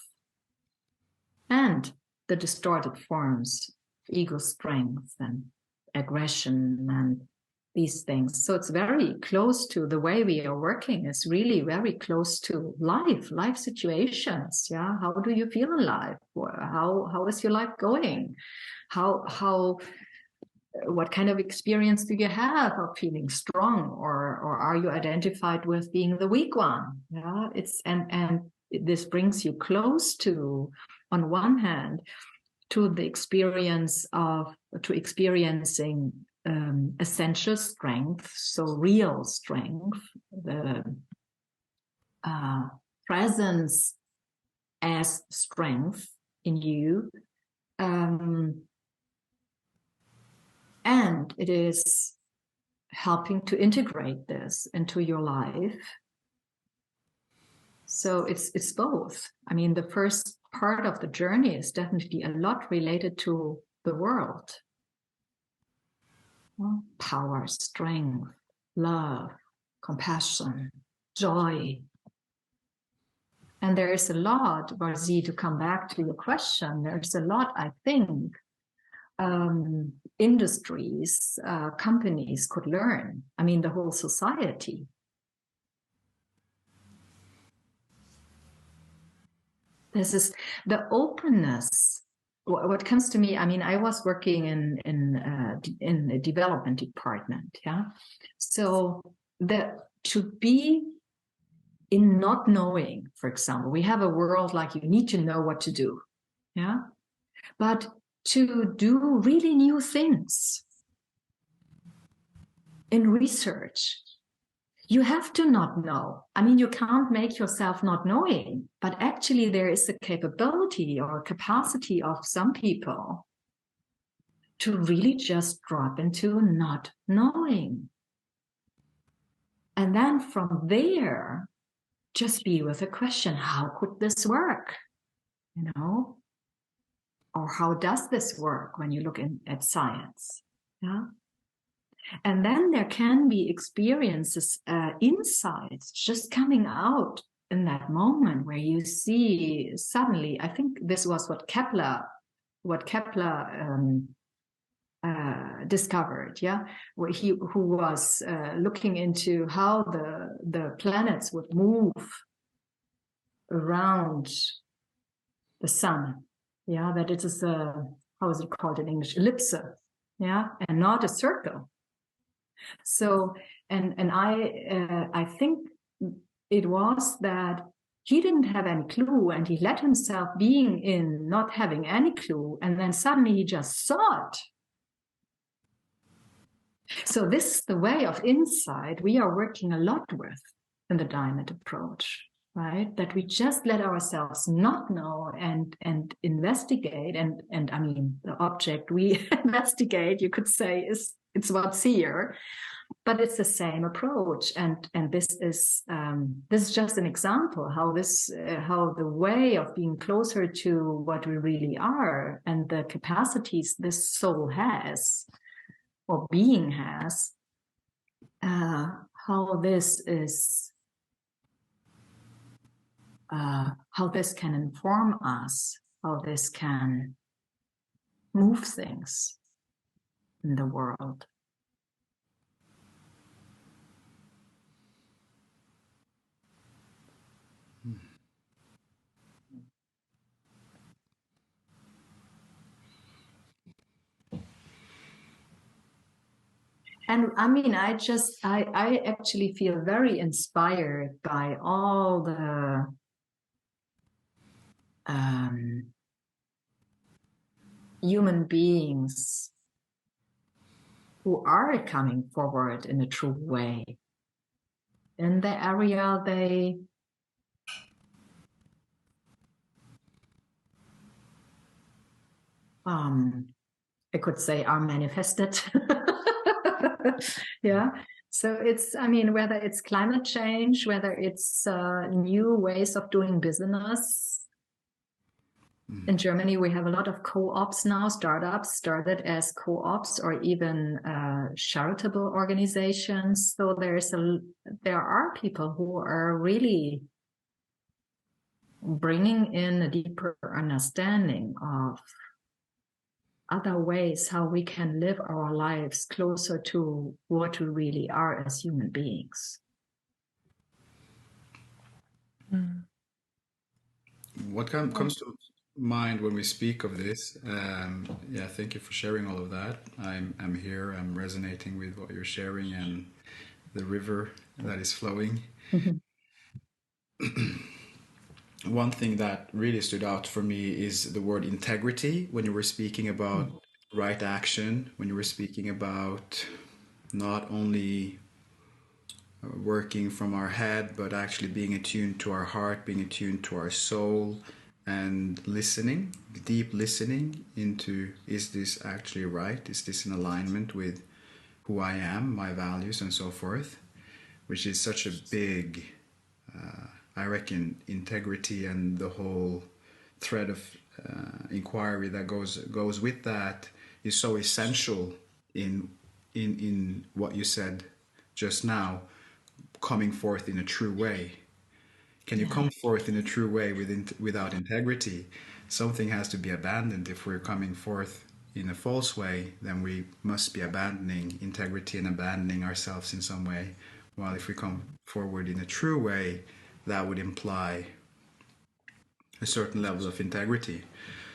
and the distorted forms of ego strength and aggression and these things. So it's very close to the way we are working. It's really very close to life situations. Yeah. How do you feel in life? How is your life going? What kind of experience do you have of feeling strong, or are you identified with being the weak one? Yeah. And this brings you close to, on one hand, to the experience to experiencing essential strength, so real strength, the presence as strength in you, and it is helping to integrate this into your life. So it's both. I mean, the first part of the journey is definitely a lot related to the world. Power, strength, love, compassion, joy. And there is a lot, Wazee, to come back to your question, there's a lot, I think, industries, companies could learn. I mean, the whole society. This is the openness. What comes to me, I mean, I was working in a development department, yeah. So to be in not knowing, for example, we have a world like you need to know what to do, yeah. But to do really new things in research, you have to not know. I mean, you can't make yourself not knowing, but actually there is a capability or a capacity of some people to really just drop into not knowing. And then from there, just be with a question, how could this work? You know? Or how does this work when you look at science? Yeah. And then there can be experiences, insights just coming out in that moment where you see suddenly, I think this was what Kepler discovered, yeah, who was looking into how the planets would move around the sun, yeah, that it is how is it called in English, ellipse, yeah, and not a circle. So, and I think it was that he didn't have any clue, and he let himself being in not having any clue, and then suddenly he just saw it. So this is the way of insight we are working a lot with in the Diamond approach, right? That we just let ourselves not know and investigate, and I mean the object we investigate, you could say, it's Wazee, but it's the same approach, and this is just an example how the way of being closer to what we really are and the capacities this soul has or being has, how this is, how this can inform us, how this can move things in the world. And I mean, I actually feel very inspired by all the human beings who are coming forward in a true way in the area they I could say are manifested. Yeah. So it's, I mean, whether it's climate change, whether it's new ways of doing business. In Germany, we have a lot of co-ops now, startups started as co-ops or even charitable organizations. So there are people who are really bringing in a deeper understanding of other ways how we can live our lives closer to what we really are as human beings. What comes to mind when we speak of this? Yeah, thank you for sharing all of that. I'm here. I'm resonating with what you're sharing and the river that is flowing. One thing that really stood out for me is the word integrity when you were speaking about right action, when you were speaking about not only working from our head, but actually being attuned to our heart, being attuned to our soul, and listening, deep listening into, is this actually right? Is this in alignment with who I am, my values, and so forth? Which is such a big, I reckon, integrity and the whole thread of inquiry that goes with that is so essential in what you said just now, coming forth in a true way. Can you come forth in a true way without integrity? Something has to be abandoned. If we're coming forth in a false way, then we must be abandoning integrity and abandoning ourselves in some way. While if we come forward in a true way, that would imply a certain level of integrity.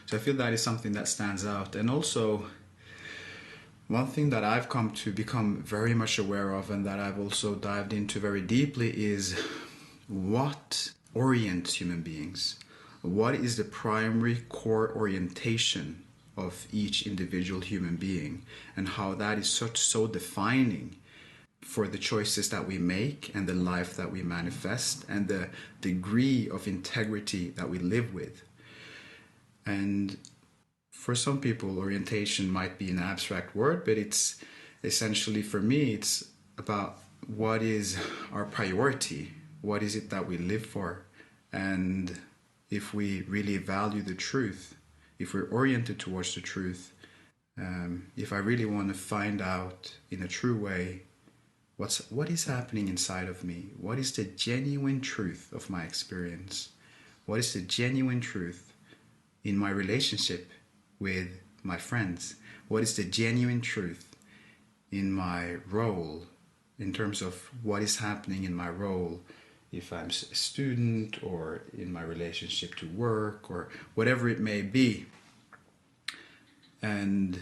So I feel that is something that stands out. And also, one thing that I've come to become very much aware of and that I've also dived into very deeply is what orients human beings. What is the primary core orientation of each individual human being, and how that is so defining for the choices that we make and the life that we manifest and the degree of integrity that we live with. And for some people, orientation might be an abstract word, but it's essentially, for me, it's about what is our priority, what is it that we live for, and if we really value the truth, if we're oriented towards the truth, if I really want to find out in a true way what is happening inside of me, what is the genuine truth of my experience, what is the genuine truth in my relationship with my friends, what is the genuine truth in my role, in terms of what is happening in my role, if I'm a student or in my relationship to work or whatever it may be. And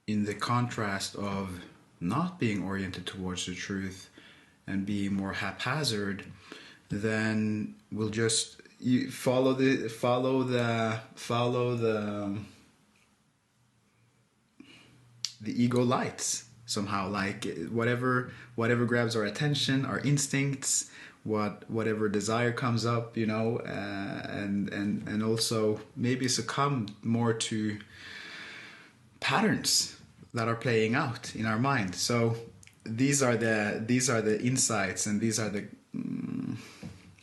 in the contrast of not being oriented towards the truth and being more haphazard, then we'll just follow the ego lights somehow, like whatever grabs our attention, our instincts, whatever desire comes up, and also maybe succumb more to patterns that are playing out in our mind. So these are the insights, and these are the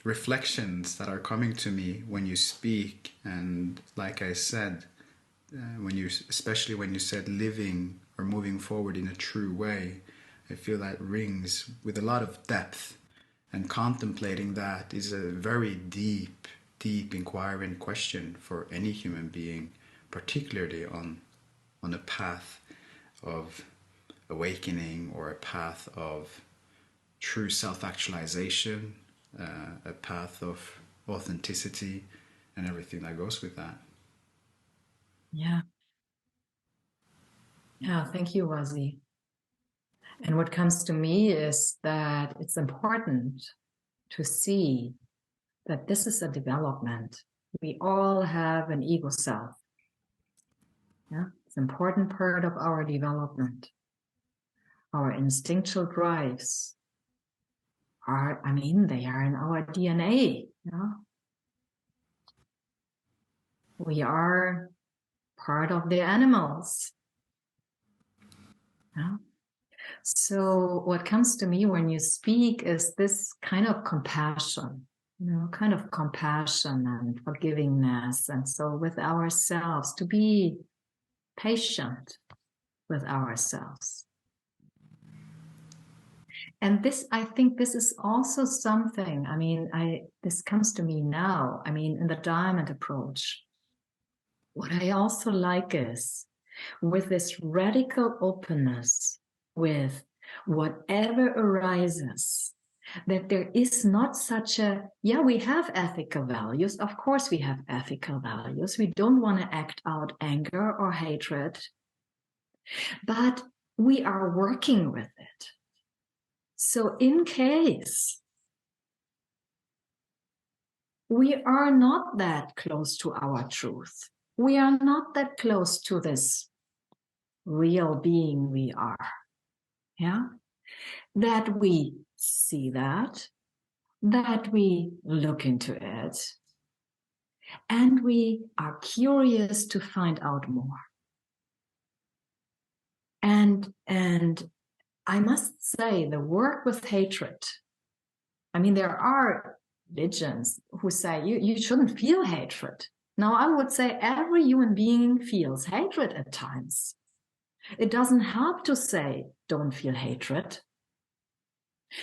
reflections that are coming to me when you speak. And like I said, especially when you said living or moving forward in a true way, I feel that rings with a lot of depth, and contemplating that is a very deep inquiring question for any human being, particularly on a path of awakening or a path of true self-actualization, a path of authenticity, and everything that goes with that. Yeah, thank you, Wazee. And what comes to me is that it's important to see that this is a development. We all have an ego self. Yeah, it's an important part of our development. Our instinctual drives they are in our DNA. Yeah? We are part of the animals. Yeah? So what comes to me when you speak is this kind of compassion, kind of compassion and forgivingness. And so with ourselves, to be patient with ourselves. And this, I think this is also something, this comes to me now, in the diamond approach. what I also like is with this radical openness with whatever arises, that there is not such a, yeah, we have ethical values. Of course, we have ethical values. We don't want to act out anger or hatred, but we are working with it. So in case we are not that close to our truth, we are not that close to this real being we are, yeah, that we see that we look into it, and we are curious to find out more. And I must say, the work with hatred, I mean, there are religions who say you shouldn't feel hatred. Now, I would say every human being feels hatred at times. It doesn't help to say, don't feel hatred.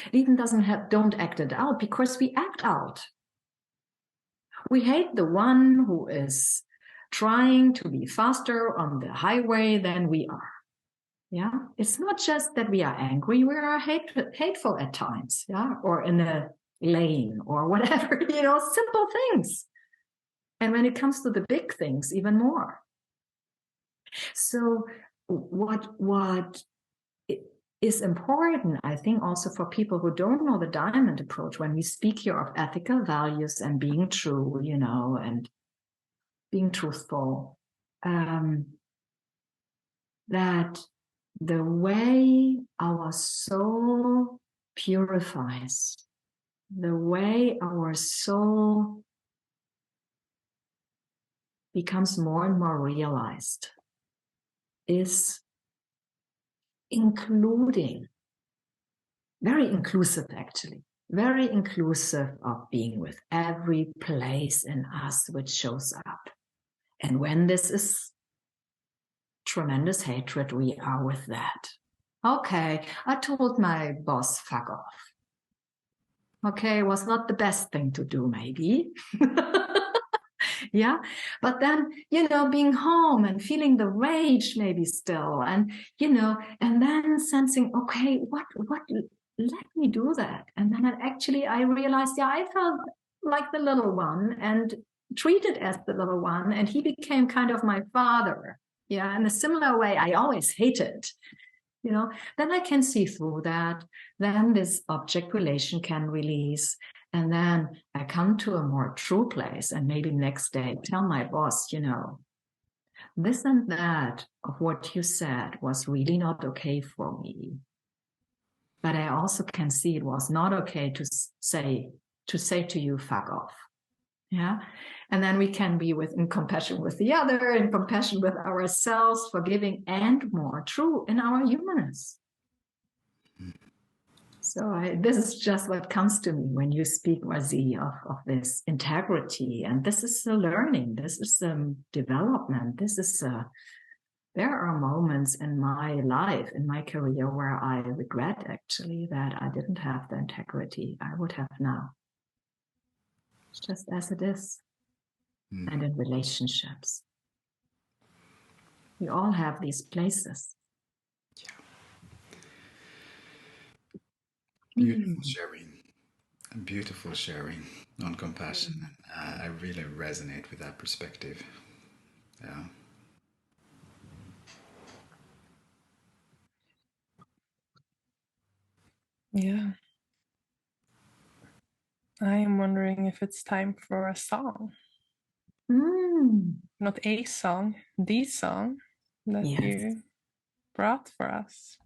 It even doesn't have, don't act it out, because we act out. We hate the one who is trying to be faster on the highway than we are. Yeah, it's not just that we are angry, we are hateful at times, yeah, or in a lane or whatever, you know, simple things. And when it comes to the big things, even more. So what is important, I think, also for people who don't know the diamond approach, when we speak here of ethical values and being true, you know, and being truthful, that the way our soul purifies, the way our soul becomes more and more realized, is including, very inclusive actually, very inclusive of being with every place in us which shows up. And when this is tremendous hatred, we are with that. Okay, I told my boss, fuck off. Okay, it was not the best thing to do, maybe. Yeah, but then, you know, being home and feeling the rage maybe still, and, you know, and then sensing, okay, what, let me do that. And then I realized, yeah, I felt like the little one and treated as the little one, and he became kind of my father. Yeah, in a similar way, I always hated, you know, then I can see through that. Then this object relation can release. And then I come to a more true place, and maybe next day tell my boss, you know, this and that of what you said was really not okay for me. But I also can see it was not okay to say to you, fuck off. Yeah. And then we can be in compassion with the other, in compassion with ourselves, forgiving, and more true in our humanness. So this is just what comes to me when you speak, Wazee, of this integrity. And this is a learning. This is a development. There are moments in my life, in my career, where I regret actually that I didn't have the integrity I would have now. It's just as it is. And in relationships, we all have these places. Beautiful sharing. Beautiful sharing on compassion. I really resonate with that perspective. Yeah. Yeah. I am wondering if it's time for a song. Not a song, the song that you brought for us.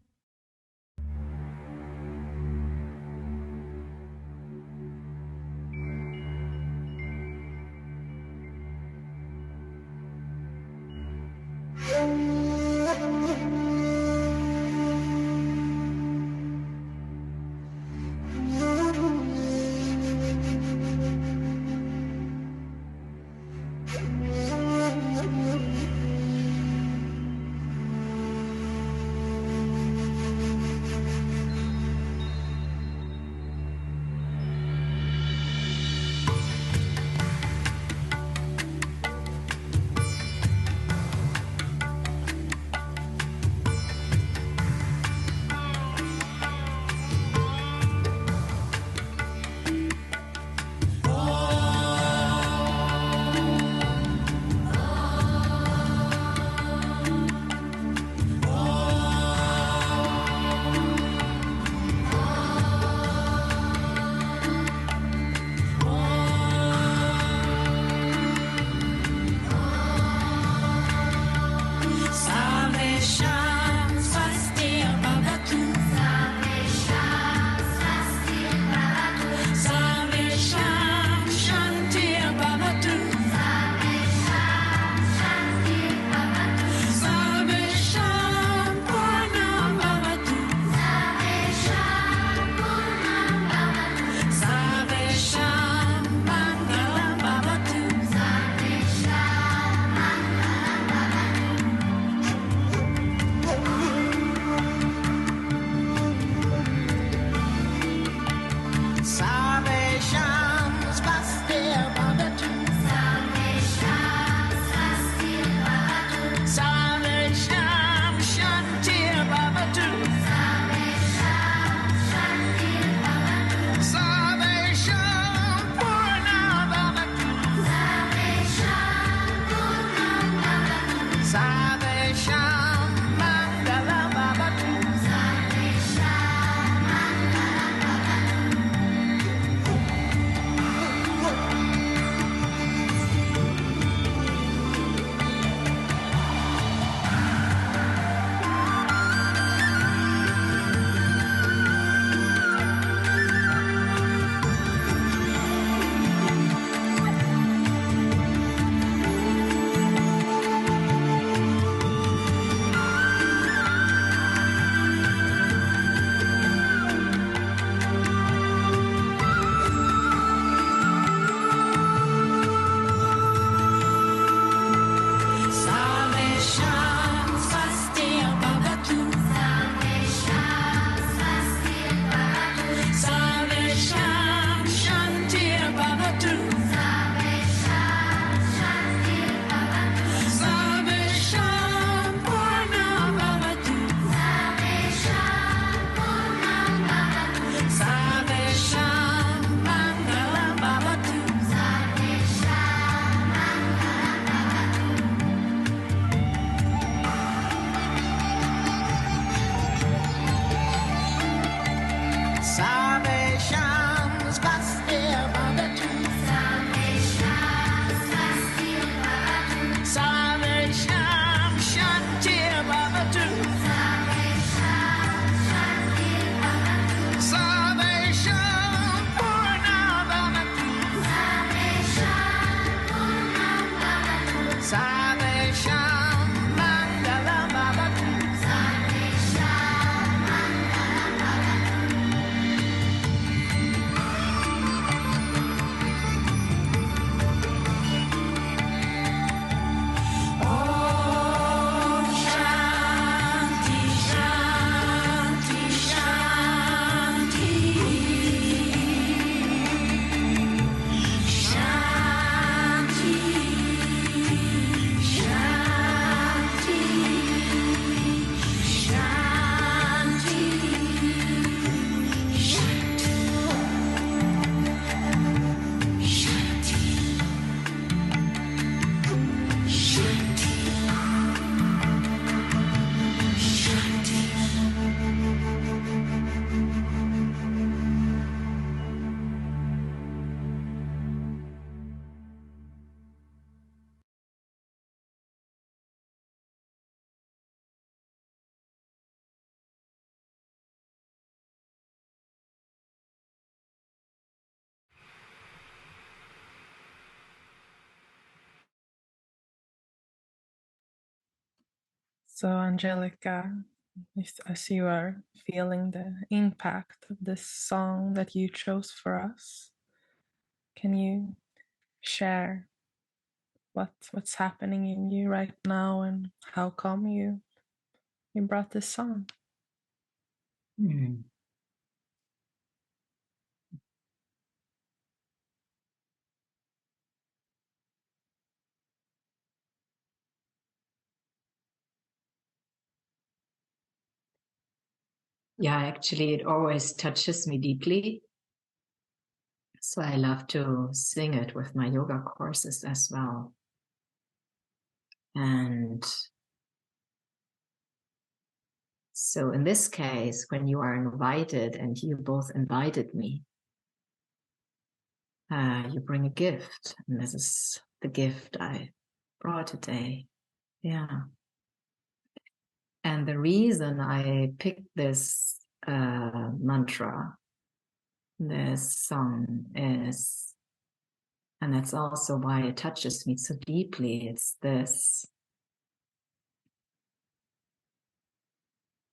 So, Angelika, as you are feeling the impact of this song that you chose for us, can you share what's happening in you right now and how come you brought this song? Yeah, actually, it always touches me deeply. So I love to sing it with my yoga courses as well. And so in this case, when you are invited, and you both invited me, you bring a gift. And this is the gift I brought today. Yeah. And the reason I picked this mantra, this song, is, and that's also why it touches me so deeply, it's this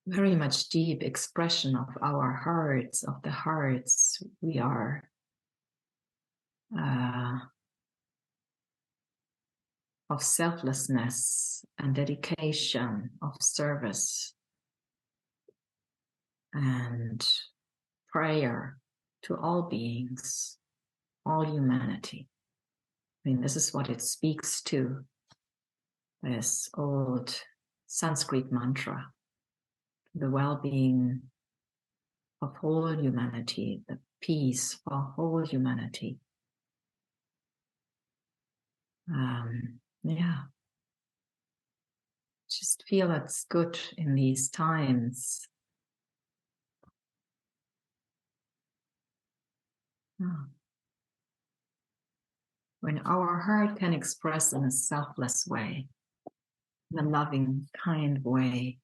very much deep expression of our hearts, of the hearts we are of selflessness and dedication, of service and prayer to all beings, all humanity. I mean, this is what it speaks to, this old Sanskrit mantra, the well-being of whole humanity, the peace for whole humanity. Yeah, just feel it's good in these times. When our heart can express in a selfless way, in a loving, kind way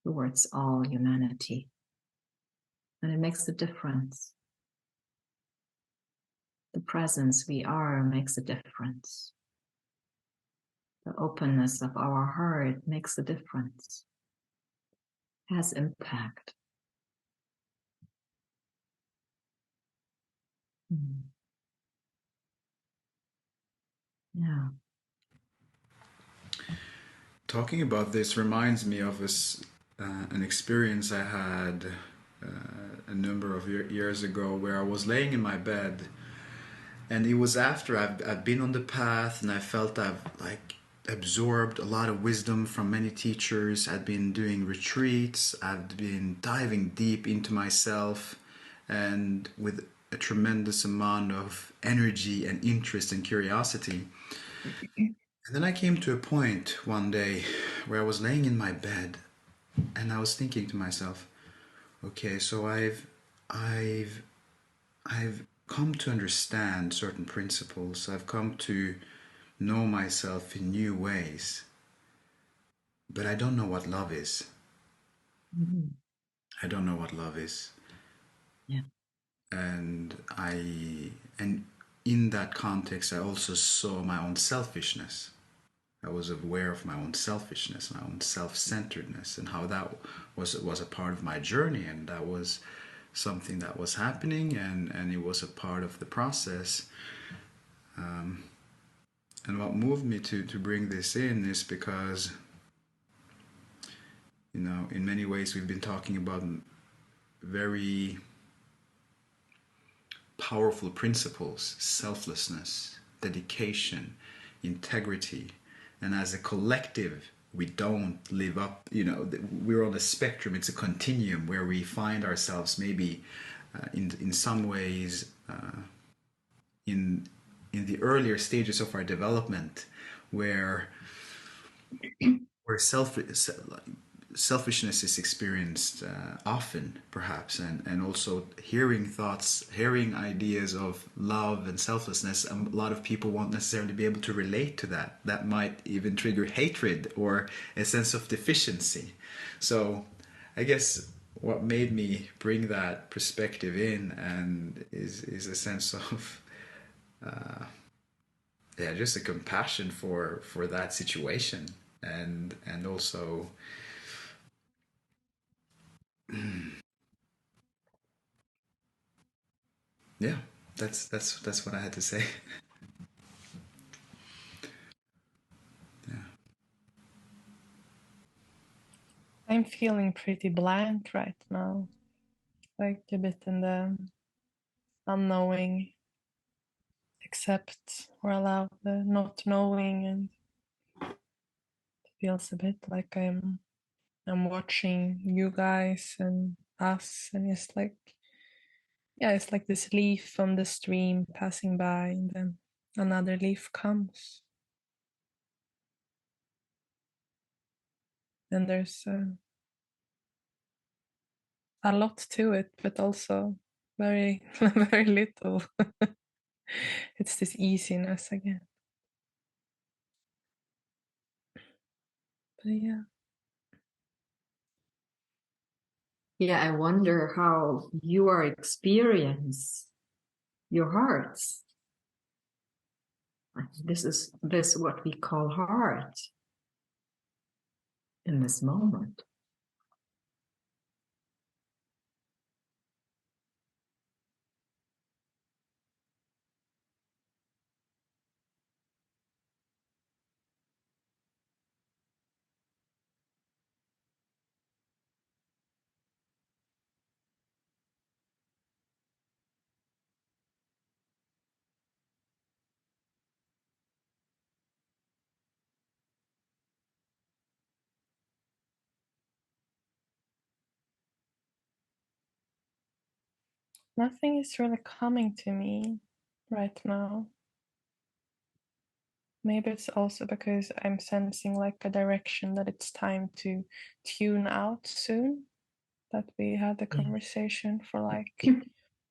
towards all humanity. And it makes a difference. The presence we are makes a difference. The openness of our heart makes a difference, has impact. Yeah. Talking about this reminds me of an experience I had a number of years ago, where I was laying in my bed, and it was after I've been on the path, and I felt I've like absorbed a lot of wisdom from many teachers. I'd been doing retreats, I'd been diving deep into myself, and with a tremendous amount of energy and interest and curiosity. And then I came to a point one day where I was laying in my bed, and I was thinking to myself, okay, so I've come to understand certain principles. I've come to know myself in new ways, but I don't know what love is. Mm-hmm. I don't know what love is. Yeah. And in that context, I also saw my own selfishness. I was aware of my own selfishness, my own self-centeredness, and how that was a part of my journey, and that was something that was happening, and it was a part of the process. And what moved me to bring this in is because, you know, in many ways we've been talking about very powerful principles: selflessness, dedication, integrity. And as a collective, we don't live up, you know, we're on a spectrum, it's a continuum where we find ourselves maybe in some ways in the earlier stages of our development, where selfishness is experienced often, perhaps, and also hearing thoughts, hearing ideas of love and selflessness. A lot of people won't necessarily be able to relate to that. That might even trigger hatred or a sense of deficiency. So I guess what made me bring that perspective in and is a sense of just a compassion for that situation, and also Yeah, that's what I had to say. Yeah. I'm feeling pretty blank right now, like a bit in the unknowing, accept or allow the not knowing, and it feels a bit like I'm watching you guys and us, and it's like, yeah, it's like this leaf on the stream passing by, and then another leaf comes, and there's a lot to it, but also very very little. It's this easiness again. But yeah. Yeah, I wonder how you are experience your hearts. This is what we call heart in this moment. Nothing is really coming to me right now. Maybe it's also because I'm sensing like a direction that it's time to tune out soon. That we had the conversation for like a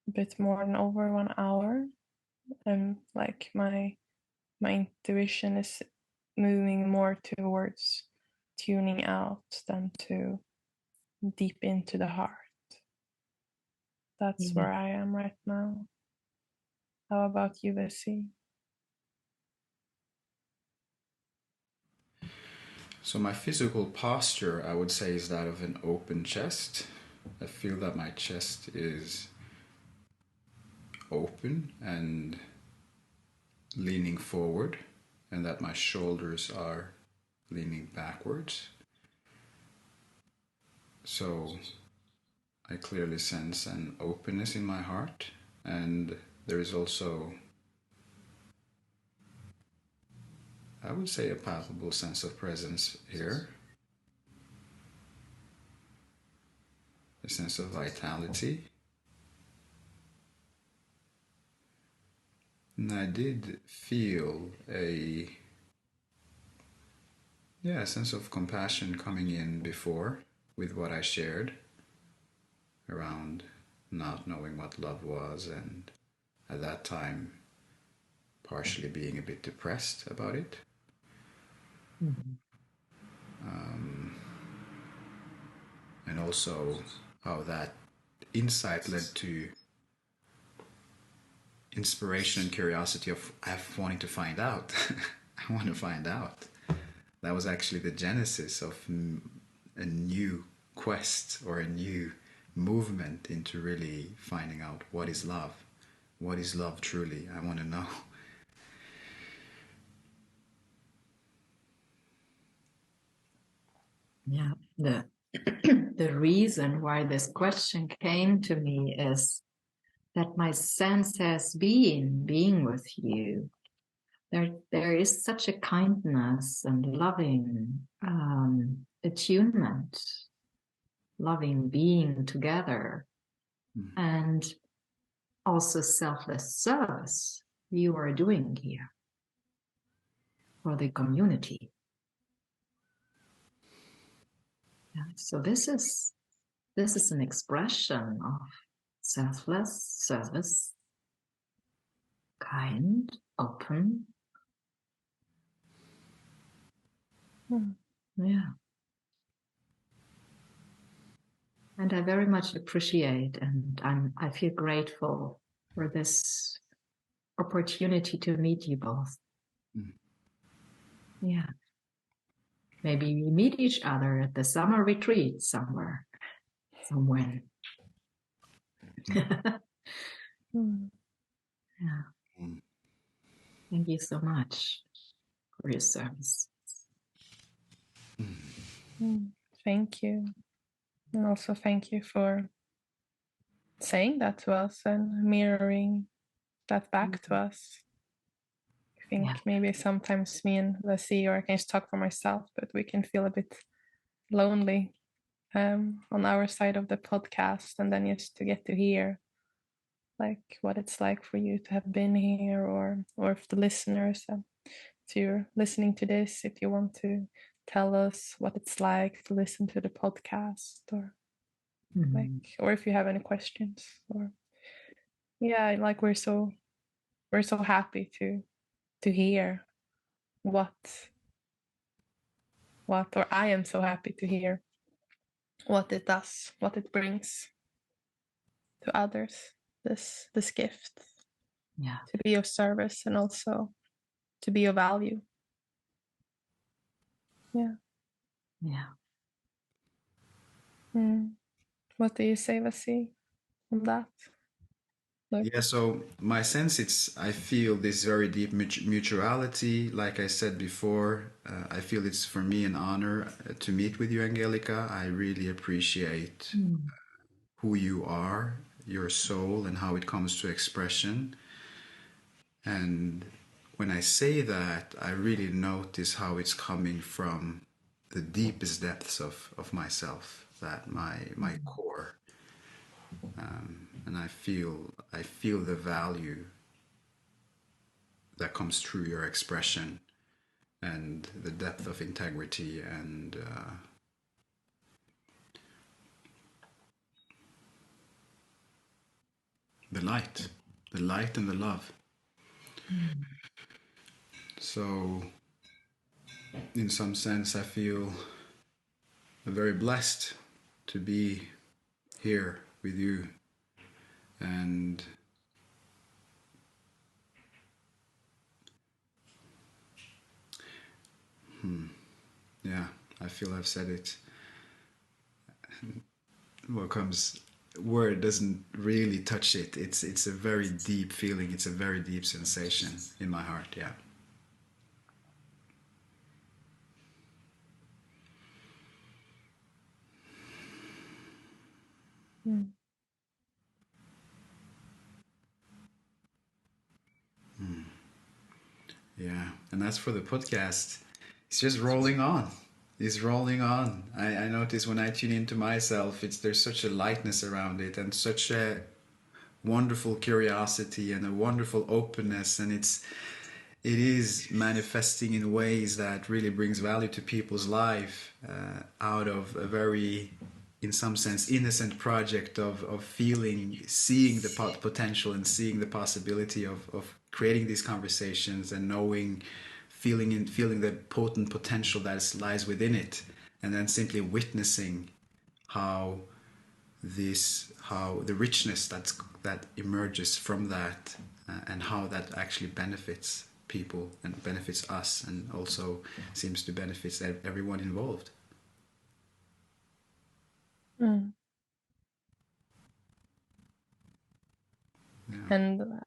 bit more than over 1 hour. And like my intuition is moving more towards tuning out than to deep into the heart. That's where I am right now. How about you, Wazee? So my physical posture, I would say, is that of an open chest. I feel that my chest is open and leaning forward, and that my shoulders are leaning backwards. So I clearly sense an openness in my heart, and there is also, I would say, a palpable sense of presence here, a sense of vitality. And I did feel a sense of compassion coming in before with what I shared around not knowing what love was, and at that time partially being a bit depressed about it. And also how that insight led to inspiration and curiosity of wanting to find out. I want to find out. That was actually the genesis of a new quest or a new movement into really finding out what is love. What is love truly? I want to know. Yeah, the reason why this question came to me is that my sense has been being with you. There is such a kindness and loving attunement, loving being together, and also selfless service you are doing here for the community. Yeah, so this is an expression of selfless service, kind, open. Yeah. And I very much appreciate, and I feel grateful for this opportunity to meet you both. Yeah. Maybe we meet each other at the summer retreat somewhere. somewhere. Mm. Yeah. Thank you so much for your service. Thank you. And also thank you for saying that to us and mirroring that back to us. I think maybe sometimes me and Wazee, or I can just talk for myself, but we can feel a bit lonely on our side of the podcast, and then just to get to hear like what it's like for you to have been here, or if the listeners, if you're listening to this, if you want to tell us what it's like to listen to the podcast, or like, or if you have any questions, or like we're so happy to hear what or I am so happy to hear what it does, what it brings to others, this gift, to be of service and also to be of value. What do you say, Wazee, on that? Yeah, so my sense, I feel this very deep mutuality. Like I said before, I feel it's for me an honor to meet with you, Angelika. I really appreciate who you are, your soul, and how it comes to expression. And when I say that, I really notice how it's coming from the deepest depths of myself, that my core. And I feel the value that comes through your expression and the depth of integrity and the light and the love. So in some sense, I feel very blessed to be here with you, and yeah, I feel I've said it. What comes word doesn't really touch it. It's a very deep feeling. It's a very deep sensation in my heart. Yeah. Yeah, and as for the podcast, it's just rolling on. It's rolling on. I notice when I tune into myself, there's such a lightness around it and such a wonderful curiosity and a wonderful openness, and it is manifesting in ways that really brings value to people's life out of a very, in some sense, innocent project of seeing the potential and seeing the possibility of creating these conversations and feeling the potent potential that lies within it, and then simply witnessing how the richness that emerges from that, and how that actually benefits people and benefits us, and also seems to benefit everyone involved. Yeah. And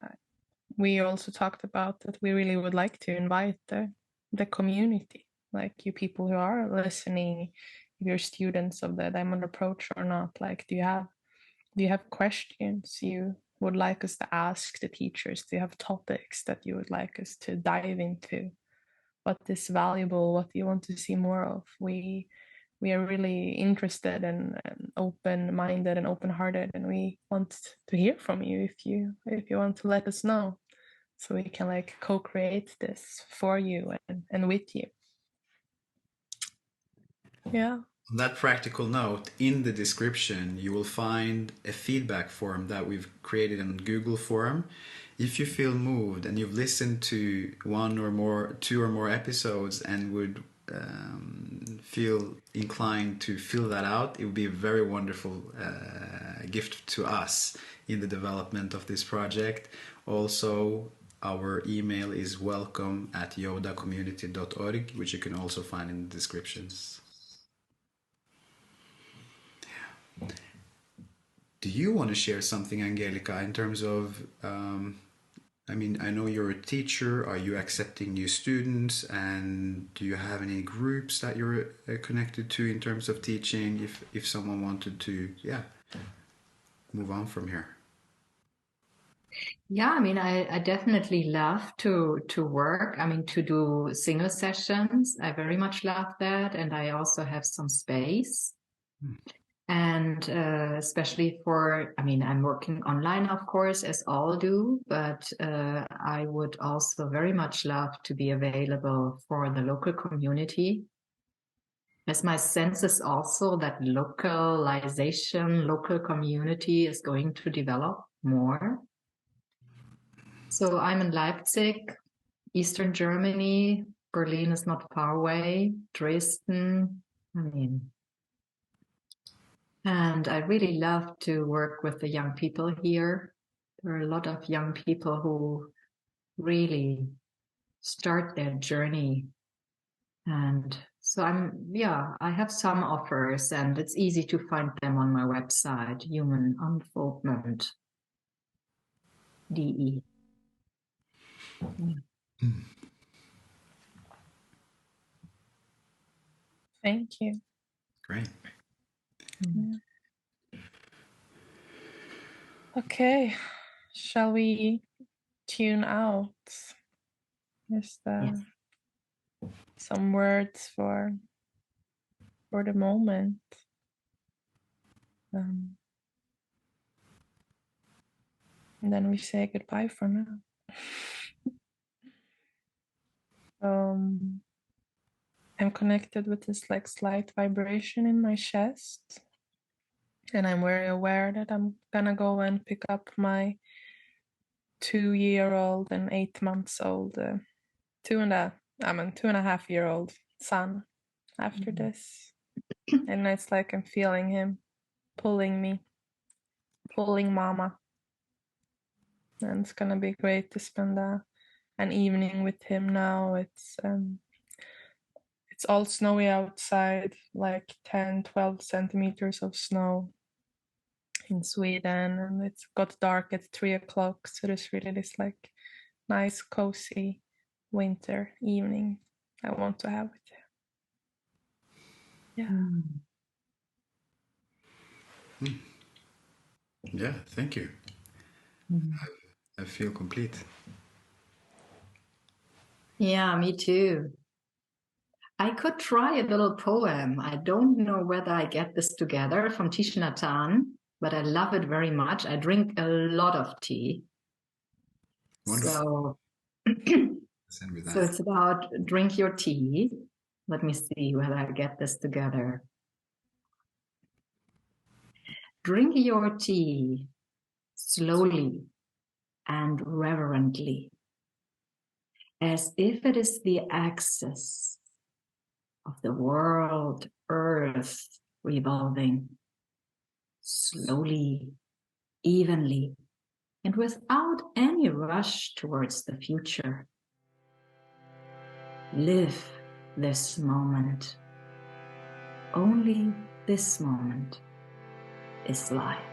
we also talked about that we really would like to invite the community, like you people who are listening, if you're students of the Diamond Approach or not, like do you have questions you would like us to ask the teachers? Do you have topics that you would like us to dive into? What is valuable? What do you want to see more of? We are really interested and open-minded and open-hearted, and we want to hear from you if you want to let us know, so we can like co-create this for you and with you. Yeah. On that practical note, in the description, you will find a feedback form that we've created in Google Form. If you feel moved and you've listened to two or more episodes and would feel inclined to fill that out, it would be a very wonderful gift to us in the development of this project. Also, our email is welcome@yodacommunity.org, which you can also find in the descriptions. you want to share something, Angelika, in terms of, I mean, I know you're a teacher. Are you accepting new students? And do you have any groups that you're connected to in terms of teaching? If someone wanted to, yeah, move on from here. Yeah, I mean, I definitely love to work. I mean, to do single sessions. I very much love that. And I also have some space. And especially for, I mean, I'm working online, of course, as all do, but I would also very much love to be available for the local community. As my sense is also that localization, local community is going to develop more. So I'm in Leipzig, Eastern Germany. Berlin is not far away. Dresden, I mean, and I really love to work with the young people here. There are a lot of young people who really start their journey. And so I have some offers, and it's easy to find them on my website, Human Unfoldment, DE. Thank you. Great. Okay, shall we tune out? Just some words for the moment. And then we say goodbye for now. I'm connected with this like slight vibration in my chest, and I'm very aware that I'm gonna go and pick up my 2-year-old and 8 months old, 2.5-year-old son after this. And it's like I'm feeling him pulling me, pulling mama. And it's gonna be great to spend an evening with him now. It's all snowy outside, like 10-12 centimeters of snow in Sweden, and it's got dark at 3 o'clock, so there's really this like nice cozy winter evening I want to have with him. Yeah, thank you. I feel complete. Yeah, me too. I could try a little poem. I don't know whether I get this together from Thich Nhat Hanh, but I love it very much. I drink a lot of tea. Wonderful. So it's about drink your tea. Let me see whether I get this together. Drink your tea slowly and reverently, as if it is the axis of the world, earth revolving slowly, evenly, and without any rush towards the future. Live this moment. Only this moment is life.